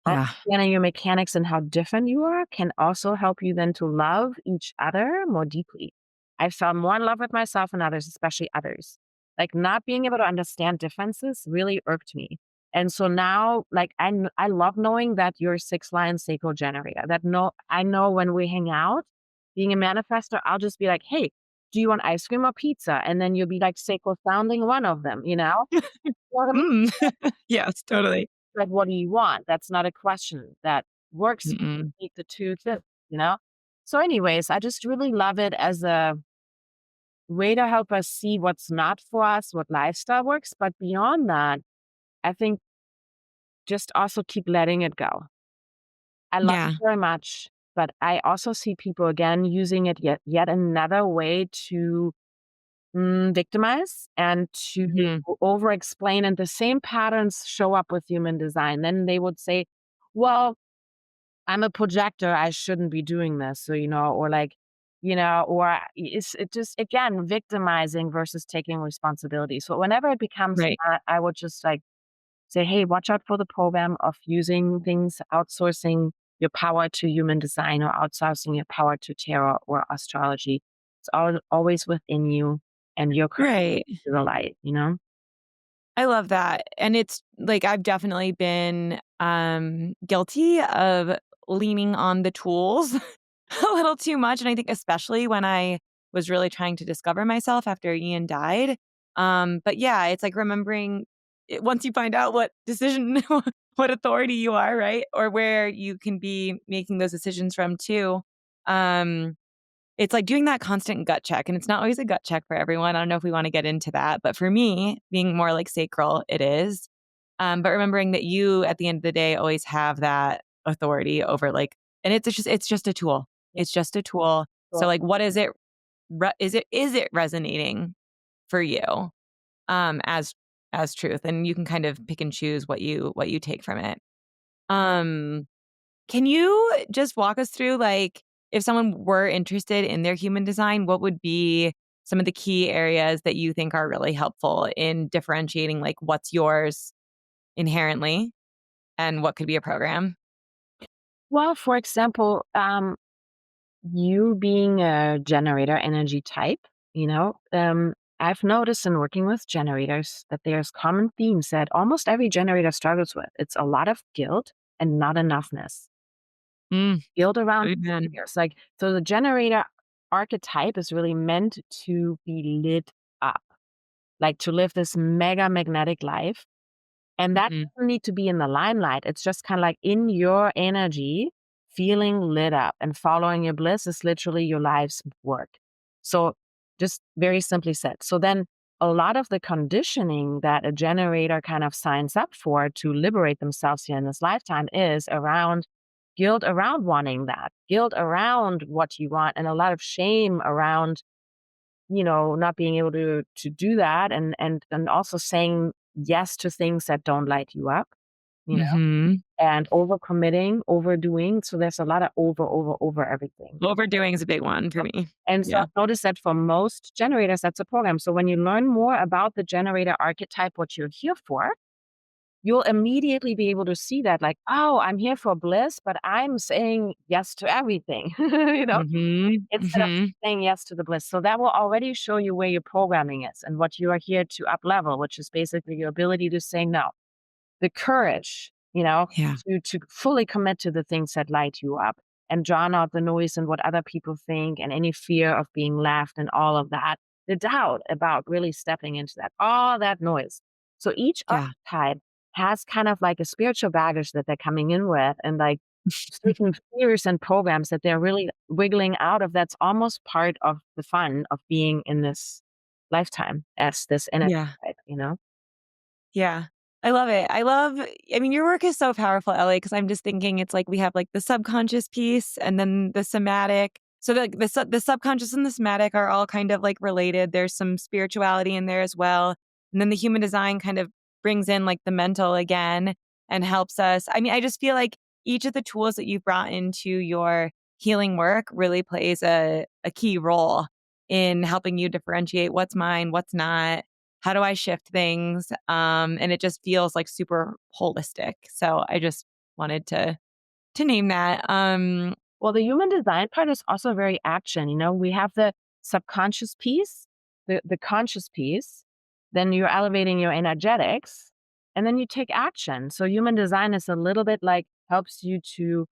Yeah. Understanding your mechanics and how different you are can also help you then to love each other more deeply. I felt more in love with myself and others, especially others. Like not being able to understand differences really irked me. And so now, like I love knowing that you're a six line sacral generator. I know when we hang out, being a manifestor, I'll just be like, hey, do you want ice cream or pizza? And then you'll be like sacral sounding one of them, you know? What I mean? Mm. Yes, totally. Like, what do you want? That's not a question that works. Mm-mm. Make the two fit, you know? So, anyways, I just really love it as a way to help us see what's not for us, what lifestyle works. But beyond that, I think just also keep letting it go. I love Yeah. it very much, but I also see people again using it yet another way to victimize and to Mhm. over explain. And the same patterns show up with human design. Then they would say, well, I'm a projector, I shouldn't be doing this. So, or like, or it's it just again victimizing versus taking responsibility. So whenever it becomes Right. that, I would just like say, hey, watch out for the program of using things, outsourcing your power to human design or outsourcing your power to tarot or astrology. It's always within you and you're connected Right. to the light. I love that. And it's like I've definitely been guilty of leaning on the tools a little too much. And I think especially when I was really trying to discover myself after Ian died. But yeah, it's like remembering once you find out what decision what authority you are, right? Or where you can be making those decisions from too. Um it's like doing that constant gut check, and it's not always a gut check for everyone. I don't know if we wanna get into that, but for me, being more like sacral, it is. But remembering that you, at the end of the day, always have that authority over, like and it's just a tool. Yeah. It's just a tool. So, So, like, what is it is it resonating for you, as truth? And you can kind of pick and choose what you take from it. Um can you just walk us through, like, if someone were interested in their human design, what would be some of the key areas that you think are really helpful in differentiating, like, what's yours inherently and what could be a program? well, for example, you being a generator energy type, I've noticed in working with generators that there's common themes that almost every generator struggles with. It's a lot of guilt and not enoughness. Mm, Guilt around amen. failures. Like, so the generator archetype is really meant to be lit up, like to live this mega magnetic life. And that Mhm. doesn't need to be in the limelight. It's just kind of like in your energy, feeling lit up and following your bliss is literally your life's work. So, just very simply said. So, then a lot of the conditioning that a generator kind of signs up for to liberate themselves here in this lifetime is around guilt around wanting that, guilt around what you want, and a lot of shame around not being able to do that and also saying yes to things that don't light you up, you know, Mhm. and overcommitting, overdoing. So there's a lot of over everything. Overdoing is a big one for me. And so Yeah. I've noticed that for most generators, that's a program. So when you learn more about the generator archetype, what you're here for, you'll immediately be able to see that, like, oh, I'm here for bliss, but I'm saying yes to everything, Mhm. instead of Mhm. saying yes to the bliss. So that will already show you where your programming is and what you are here to up level, which is basically your ability to say no. The courage, Yeah. to fully commit to the things that light you up and drown out the noise and what other people think and any fear of being left and all of that. The doubt about really stepping into that, all that noise. So each Yeah. archetype has kind of like a spiritual baggage that they're coming in with. And like certain fears and programs that they're really wiggling out of. That's almost part of the fun of being in this lifetime as this energy Yeah. type, you know? Yeah. I love it. I mean, your work is so powerful, Ellie, because I'm just thinking it's like we have like the subconscious piece and then the somatic. So the subconscious and the somatic are all kind of like related. There's some spirituality in there as well. And then the human design kind of brings in like the mental again and helps us. I mean, I just feel like each of the tools that you've brought into your healing work really plays a key role in helping you differentiate what's mine, what's not, how do I shift things? And it just feels like super holistic. So I just wanted to name that. Well, the human design part is also very action. You know, we have the subconscious piece, the conscious piece, then you're elevating your energetics, and then you take action. So human design is a little bit like helps you to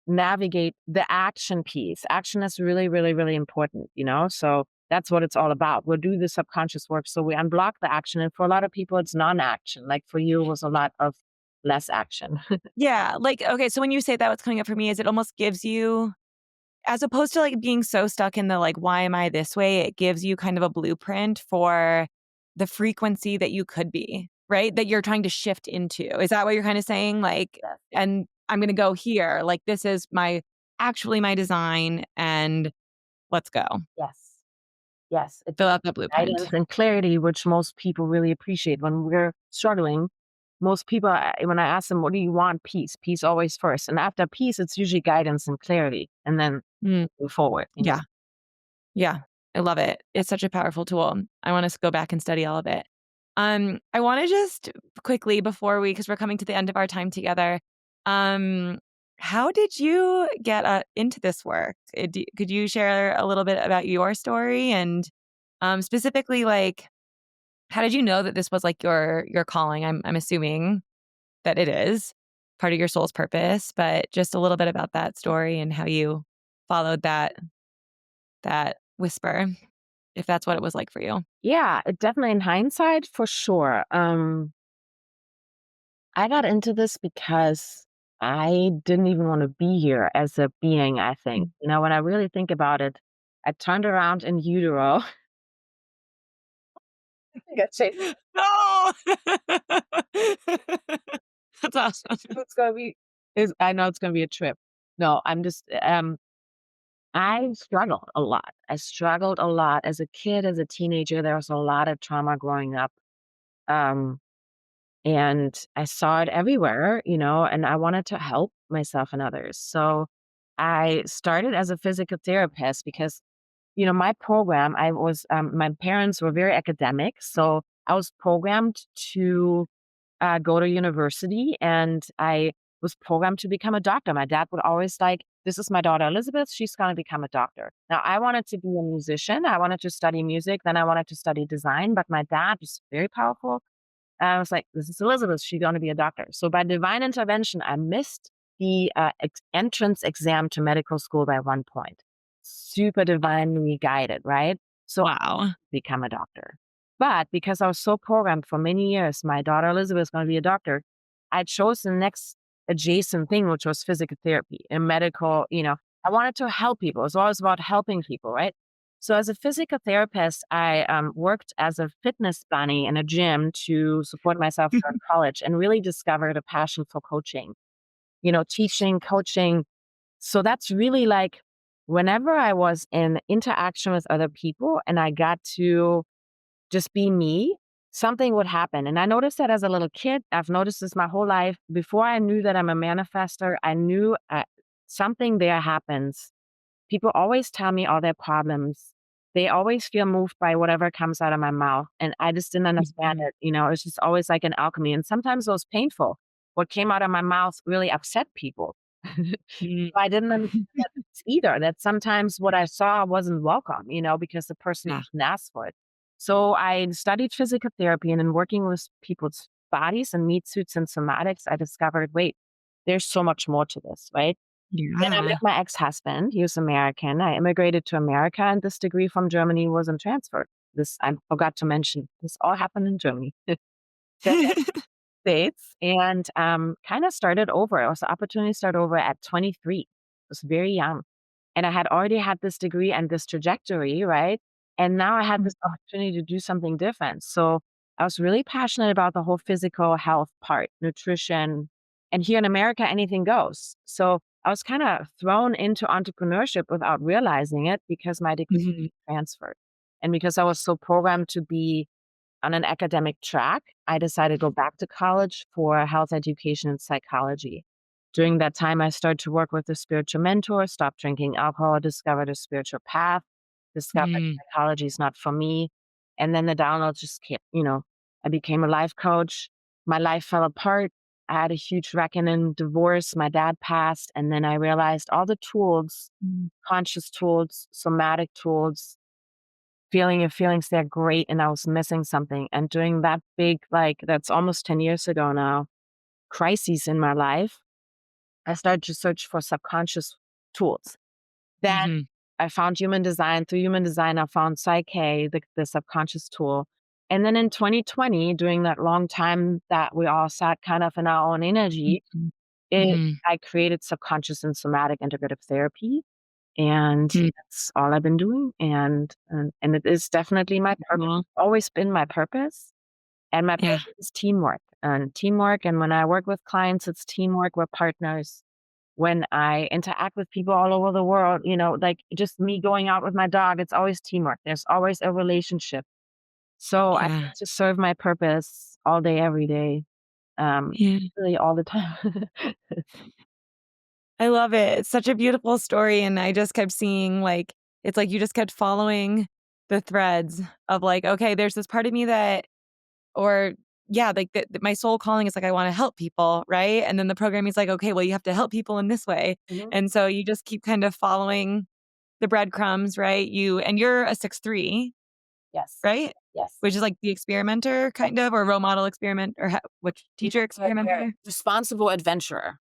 navigate the action piece. Action is really, really, really important, you know? So that's what it's all about. We'll do the subconscious work. So we unblock the action. And for a lot of people, it's non action. Like for you, it was a lot of less action. yeah, like okay, so when you say that, what's coming up for me is it almost gives you, as opposed to like being so stuck in the like, why am I this way? It gives you kind of a blueprint for the frequency that you could be, right? That you're trying to shift into. Is that what you're kind of saying? Like, Yes. and I'm going to go here. Like, this is actually my design, and let's go. Yes. Yes. It's Fill out that blueprint. guidance and clarity, which most people really appreciate when we're struggling. Most people, when I ask them, what do you want? Peace. Peace always first. And after peace, it's usually guidance and clarity. And then Mm, move forward. You know? yeah. Yeah. I love it. It's such a powerful tool. I want to go back and study all of it. I want to just quickly before because we're coming to the end of our time together. Um, how did you get into this work? Could you share a little bit about your story and specifically like how did you know that this was like your calling? I'm assuming that it is part of your soul's purpose, but just a little bit about that story and how you followed that whisper, if that's what it was like for you. Yeah, definitely in hindsight, for sure. I got into this because I didn't even want to be here as a being, I think. Mm. You know, when I really think about it, I turned around in utero. I got chased. No! That's awesome. It's gonna be I know it's gonna be a trip. No, I'm just I struggled a lot. I struggled a lot as a kid, as a teenager. There was a lot of trauma growing up. Um, and I saw it everywhere, you know, and I wanted to help myself and others. So I started as a physical therapist because, you know, my program, my parents were very academic. So I was programmed to go to university and I was programmed to become a doctor. My dad would always like, this is my daughter Elizabeth. She's going to become a doctor. Now, I wanted to be a musician. I wanted to study music. Then I wanted to study design. But my dad was very powerful. I was like, this is Elizabeth. She's going to be a doctor. So by divine intervention, I missed the entrance exam to medical school by 1 point. Super divinely guided, right? So Wow. become a doctor. But because I was so programmed for many years, my daughter Elizabeth is going to be a doctor. I chose the next adjacent thing, which was physical therapy and medical. You know, I wanted to help people. It was always about helping people, right? So as a physical therapist, I worked as a fitness bunny in a gym to support myself through college and really discovered a passion for coaching, you know, teaching, coaching. So that's really like whenever I was in interaction with other people and I got to just be me, something would happen. And I noticed that as a little kid. I've noticed this my whole life. Before I knew that I'm a manifester, I knew something there happens. People always tell me all their problems. They always feel moved by whatever comes out of my mouth. And I just didn't understand Mhm. it. You know, it's just always like an alchemy. And sometimes it was painful. What came out of my mouth really upset people. Mm. I didn't understand that either, that sometimes what I saw wasn't welcome, you know, because the person Yeah. didn't ask for it. So I studied physical therapy and in working with people's bodies and meat suits and somatics, I discovered, wait, there's so much more to this, right? Then I met Yeah. my ex-husband. He was American. I immigrated to America and this degree from Germany wasn't transferred. This I forgot to mention. This all happened in Germany. States and kind of started over. It was the opportunity to start over at 23. I was very young. And I had already had this degree and this trajectory, right? And now I had this Mhm. opportunity to do something different. So I was really passionate about the whole physical health part, nutrition. And here in America, anything goes. So I was kind of thrown into entrepreneurship without realizing it because my degree Mhm. transferred. And because I was so programmed to be on an academic track, I decided to go back to college for health education and psychology. During that time, I started to work with a spiritual mentor, stopped drinking alcohol, discovered a spiritual path, discovered Mhm. psychology is not for me. And then the download just kept, I became a life coach. My life fell apart. I had a huge reckoning, divorce. My dad passed. And then I realized all the tools, Mhm. conscious tools, somatic tools, feeling your feelings, they're great, and I was missing something, and during that big, that's almost 10 years ago now, crises in my life, I started to search for subconscious tools. Then Mhm. I found human design. Through human design, I found Psyche, the subconscious tool. And then in 2020, during that long time that we all sat kind of in our own energy, Mhm. it Mhm. I created subconscious and somatic integrative therapy. And Mhm. that's all I've been doing, and it is definitely my purpose. Cool. Always been my purpose, and my Yeah. purpose is teamwork, and when I work with clients, it's teamwork, we're partners. When I interact with people all over the world, like just me going out with my dog, it's always teamwork. There's always a relationship. So I Yeah. get to serve my purpose all day, every day, Yeah. really all the time. I love it. It's such a beautiful story, and I just kept seeing, like it's like you just kept following the threads of, like, okay, there's this part of me that or yeah, like, that my soul calling is, like, I wanna help people, right? And then the programming is like, "Okay, well, you have to help people in this way." Mhm. And so you just keep kind of following the breadcrumbs, right? You're a 6'3", Yes. right? Yes. Which is like the experimenter kind of, or role model experiment, or which No, teacher the experimenter? responsible adventurer.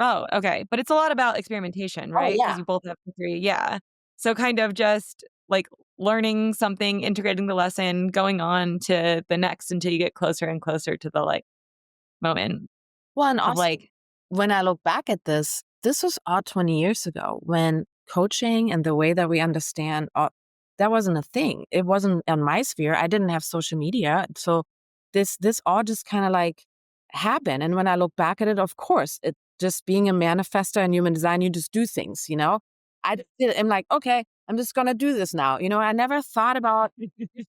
Oh, okay. But it's a lot about experimentation, Oh, right? yeah. Because you both have the 3, yeah. So kind of just, like, learning something, integrating the lesson, going on to the next until you get closer and closer to the, like, moment Well, and of, also, like when I look back at this was all 20 years ago when coaching and the way that we understand, that wasn't a thing. It wasn't on my sphere. I didn't have social media. So this all just kind of like happened. And when I look back at it, of course, it just being a manifester in human design, you just do things. I just did it. I'm like, okay, I'm just gonna do this now. I never thought about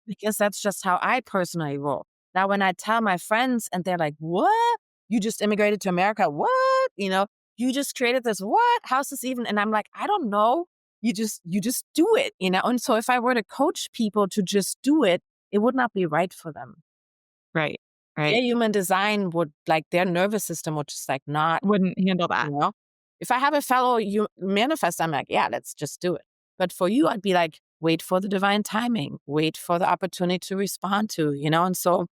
because that's just how I personally roll. Now, when I tell my friends and they're like, what? You just immigrated to America? What? You just created this what? How's this even? And I'm like, I don't know. You just do it. And so if I were to coach people to just do it, it would not be right for them. Right, Their right. human design would like their nervous system would just like not, Wouldn't handle that. you know. If I have a fellow you manifest, I'm like, yeah, let's just do it. But for you, I'd be like, wait for the divine timing, wait for the opportunity to respond to. And so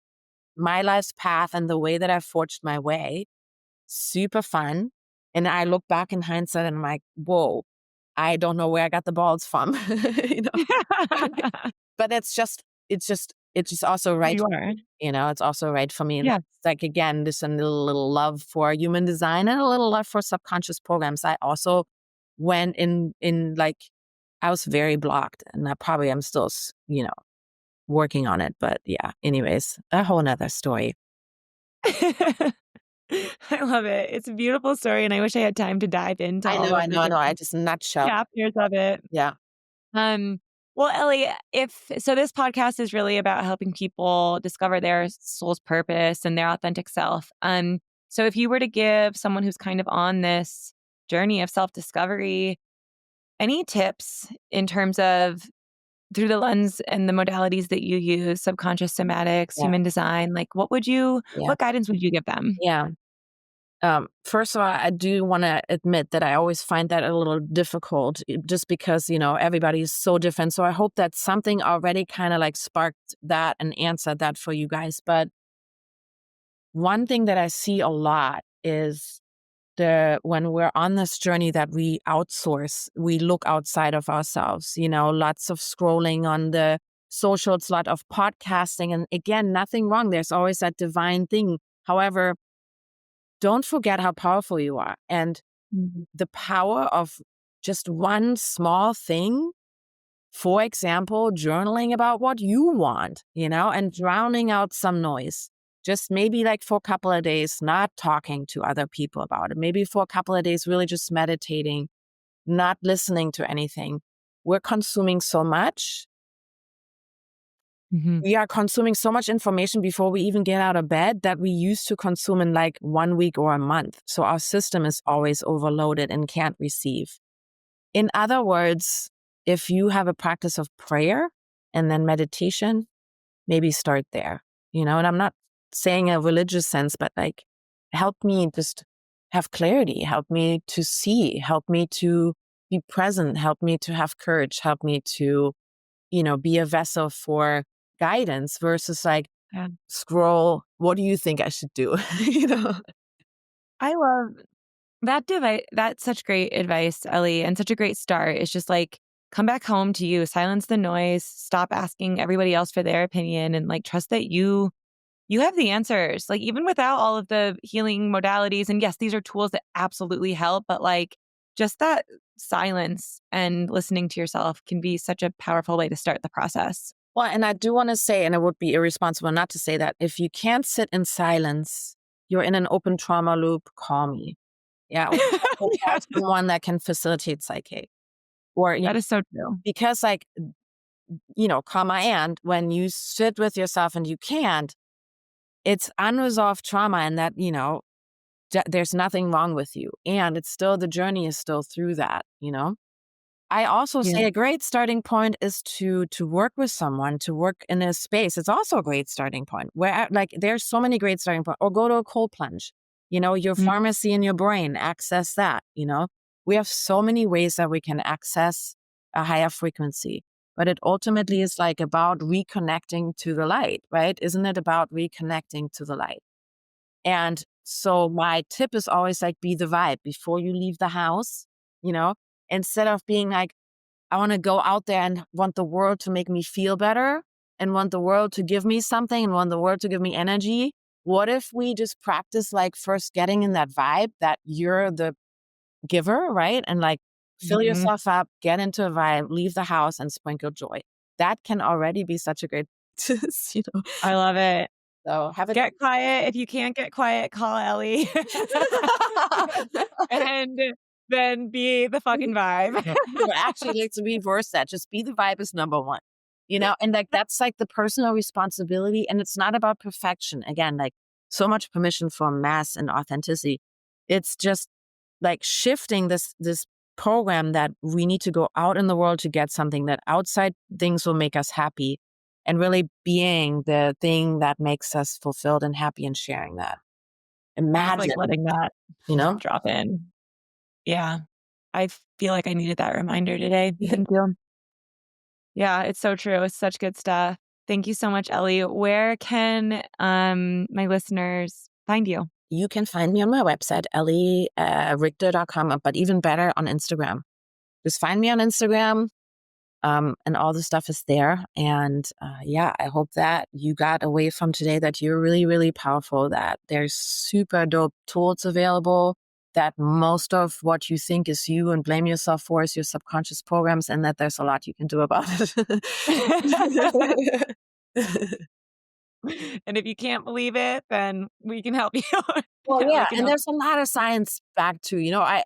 my life's path and the way that I forged my way, super fun. And I look back in hindsight and I'm like, whoa, I don't know where I got the balls from. you know, but it's just also Who right. you are. It's also right for me. That's Yeah. like, again, this a little love for human design and a little love for subconscious programs. I also went in like, I was very blocked and I probably am still, working on it. But yeah, anyways, a whole nother story. I love it. It's a beautiful story, and I wish I had time to dive into I all know, I of the know, I know. I different just nutshell. chapters of it. Yeah. Um, well, Ellie, if so this podcast is really about helping people discover their soul's purpose and their authentic self. So if you were to give someone who's kind of on this journey of self-discovery any tips in terms of through the lens and the modalities that you use, subconscious somatics, Yeah. human design, like Yeah. what guidance would you give them? Yeah. First of all, I do want to admit that I always find that a little difficult just because, everybody is so different. So I hope that something already kind of like sparked that and answered that for you guys. But one thing that I see a lot is when we're on this journey that we outsource, we look outside of ourselves, lots of scrolling on the socials, lot of podcasting. And again, nothing wrong. There's always that divine thing. However, don't forget how powerful you are. And Mhm. the power of just one small thing, for example, journaling about what you want, and drowning out some noise. Just maybe like for a couple of days, not talking to other people about it. Maybe for a couple of days, really just meditating, not listening to anything. We're consuming so much. Mhm. We are consuming so much information before we even get out of bed that we used to consume in like 1 week or a month. So our system is always overloaded and can't receive. In other words, if you have a practice of prayer and then meditation, maybe start there, and I'm not saying a religious sense, but like help me just have clarity, help me to see, help me to be present, help me to have courage, help me to, be a vessel for guidance versus like Yeah. scroll, what do you think I should do? you know? I love that device. That's such great advice, Ellie, and such a great start. It's just like, come back home to you, silence the noise, stop asking everybody else for their opinion, and like trust that you have the answers. Like even without all of the healing modalities, and yes, these are tools that absolutely help, but like just that silence and listening to yourself can be such a powerful way to start the process. Well, and I do want to say, and it would be irresponsible not to say that if you can't sit in silence, you're in an open trauma loop, call me. Yeah. Or call Yes, someone that can facilitate psyche. Or, that is so true. because like, comma, and when you sit with yourself and you can't, it's unresolved trauma and that, there's nothing wrong with you. And it's still, the journey is still through that. I also Yeah. say a great starting point is to work with someone, to work in a space. It's also a great starting point where like there's so many great starting points. Or go to a cold plunge. Your Mm, pharmacy in your brain, access that. We have so many ways that we can access a higher frequency. But it ultimately is like about reconnecting to the light, right? Isn't it about reconnecting to the light? And so my tip is always like be the vibe before you leave the house, you know, instead of being like, I want to go out there and want the world to make me feel better and want the world to give me something and want the world to give me energy. What if we just practice like first getting in that vibe that you're the giver, right? And like fill mhm. yourself up, get into a vibe, leave the house and sprinkle joy. That can already be such a great, you know. I love it. So have it. Get quiet. If you can't get quiet, call Ellie. And then be the fucking vibe. No, actually, let's reverse that. Just be the vibe is number one, and like that's like the personal responsibility. And it's not about perfection. Again, like so much permission for mass and authenticity. It's just like shifting this program that we need to go out in the world to get something that outside things will make us happy and really being the thing that makes us fulfilled and happy and sharing that. Just like Imagine, letting that you know? drop in. Yeah. I feel like I needed that reminder today. Thank you. Yeah, it's so true. It's such good stuff. Thank you so much, Ellie. Where can my listeners find you? You can find me on my website, ellirichter.com, but even better on Instagram. Just find me on Instagram, and all the stuff is there. And yeah, I hope that you got away from today that you're really, really powerful, that there's super dope tools available, that most of what you think is you and blame yourself for is your subconscious programs, and that there's a lot you can do about it. And if you can't believe it, then we can help you. Well, Yeah, we yeah, can and help. there's a lot of science back to, I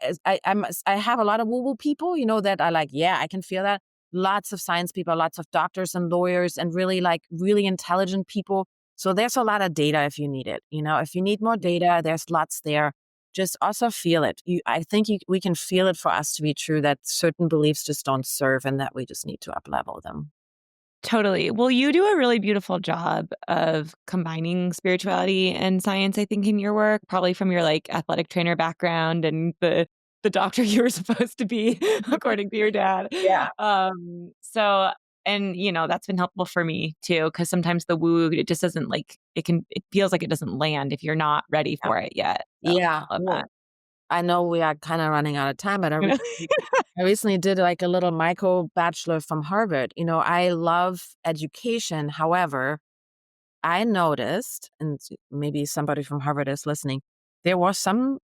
have a lot of woo-woo people, that are like, yeah, I can feel that. Lots of science people, lots of doctors and lawyers and really like really intelligent people. So there's a lot of data if you need it. If you need more data, there's lots there. Just also feel it. I think we can feel it for us to be true that certain beliefs just don't serve and that we just need to up-level them. Totally. Well, you do a really beautiful job of combining spirituality and science, I think, in your work, probably from your like athletic trainer background and the doctor you were supposed to be, according to your dad. Yeah. So and that's been helpful for me too, because sometimes the woo, it just doesn't like it feels like it doesn't land if you're not ready Yeah. for it yet. So Yeah. love Well, that. I know we are kind of running out of time, but I recently did like a little micro bachelor from Harvard. I love education. However, I noticed, and maybe somebody from Harvard is listening, there was some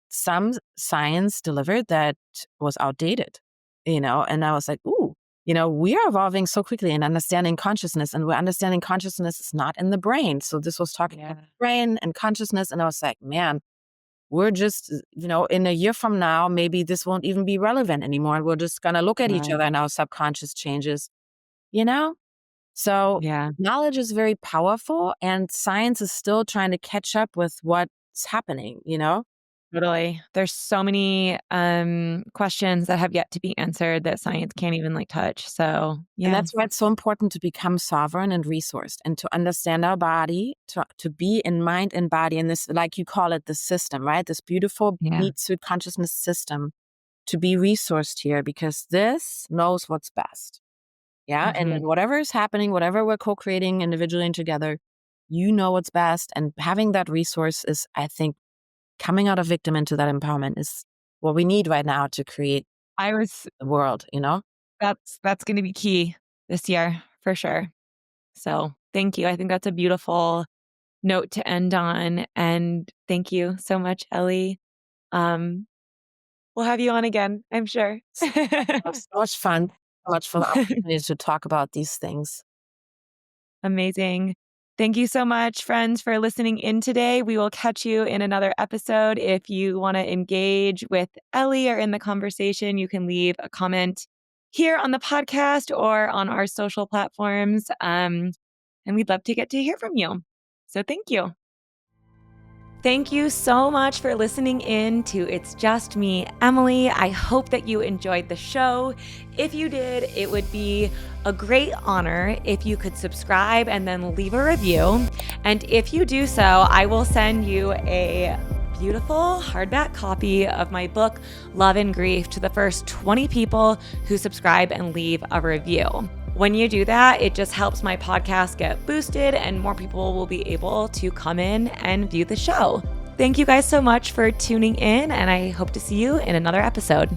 science delivered that was outdated, and I was like, ooh, we are evolving so quickly and understanding consciousness, and we're understanding consciousness is not in the brain. So this was talking about brain and consciousness. And I was like, man, we're just, in a year from now, maybe this won't even be relevant anymore. We're just going to look at each Right. other and our subconscious changes, you know? So Yeah. knowledge is very powerful, and science is still trying to catch up with what's happening. Totally. There's so many questions that have yet to be answered that science can't even like touch. So And yeah. that's why it's so important to become sovereign and resourced and to understand our body, to be in mind and body in this, like you call it, the system, right? This beautiful Yeah. meat suit consciousness system, to be resourced here, because this knows what's best. Yeah. And then Hmm. whatever is happening, whatever we're co-creating individually and together, you know what's best. And having that resource is, I think, coming out of victim into that empowerment is what we need right now to create I was the world. That's going to be key this year for sure. So thank you. I think that's a beautiful note to end on. And thank you so much, Ellie. Um, we'll have you on again, I'm sure. It was so much fun. So much for the opportunity to talk about these things. Amazing. Thank you so much, friends, for listening in today. We will catch you in another episode. If you want to engage with Ellie or in the conversation, you can leave a comment here on the podcast or on our social platforms. And we'd love to get to hear from you. So thank you. Thank you so much for listening in to It's Just Me, Emily. I hope that you enjoyed the show. If you did, it would be a great honor if you could subscribe and then leave a review. And if you do so, I will send you a beautiful hardback copy of my book, Love and Grief, to the first 20 people who subscribe and leave a review. When you do that, it just helps my podcast get boosted and more people will be able to come in and view the show. Thank you guys so much for tuning in, and I hope to see you in another episode.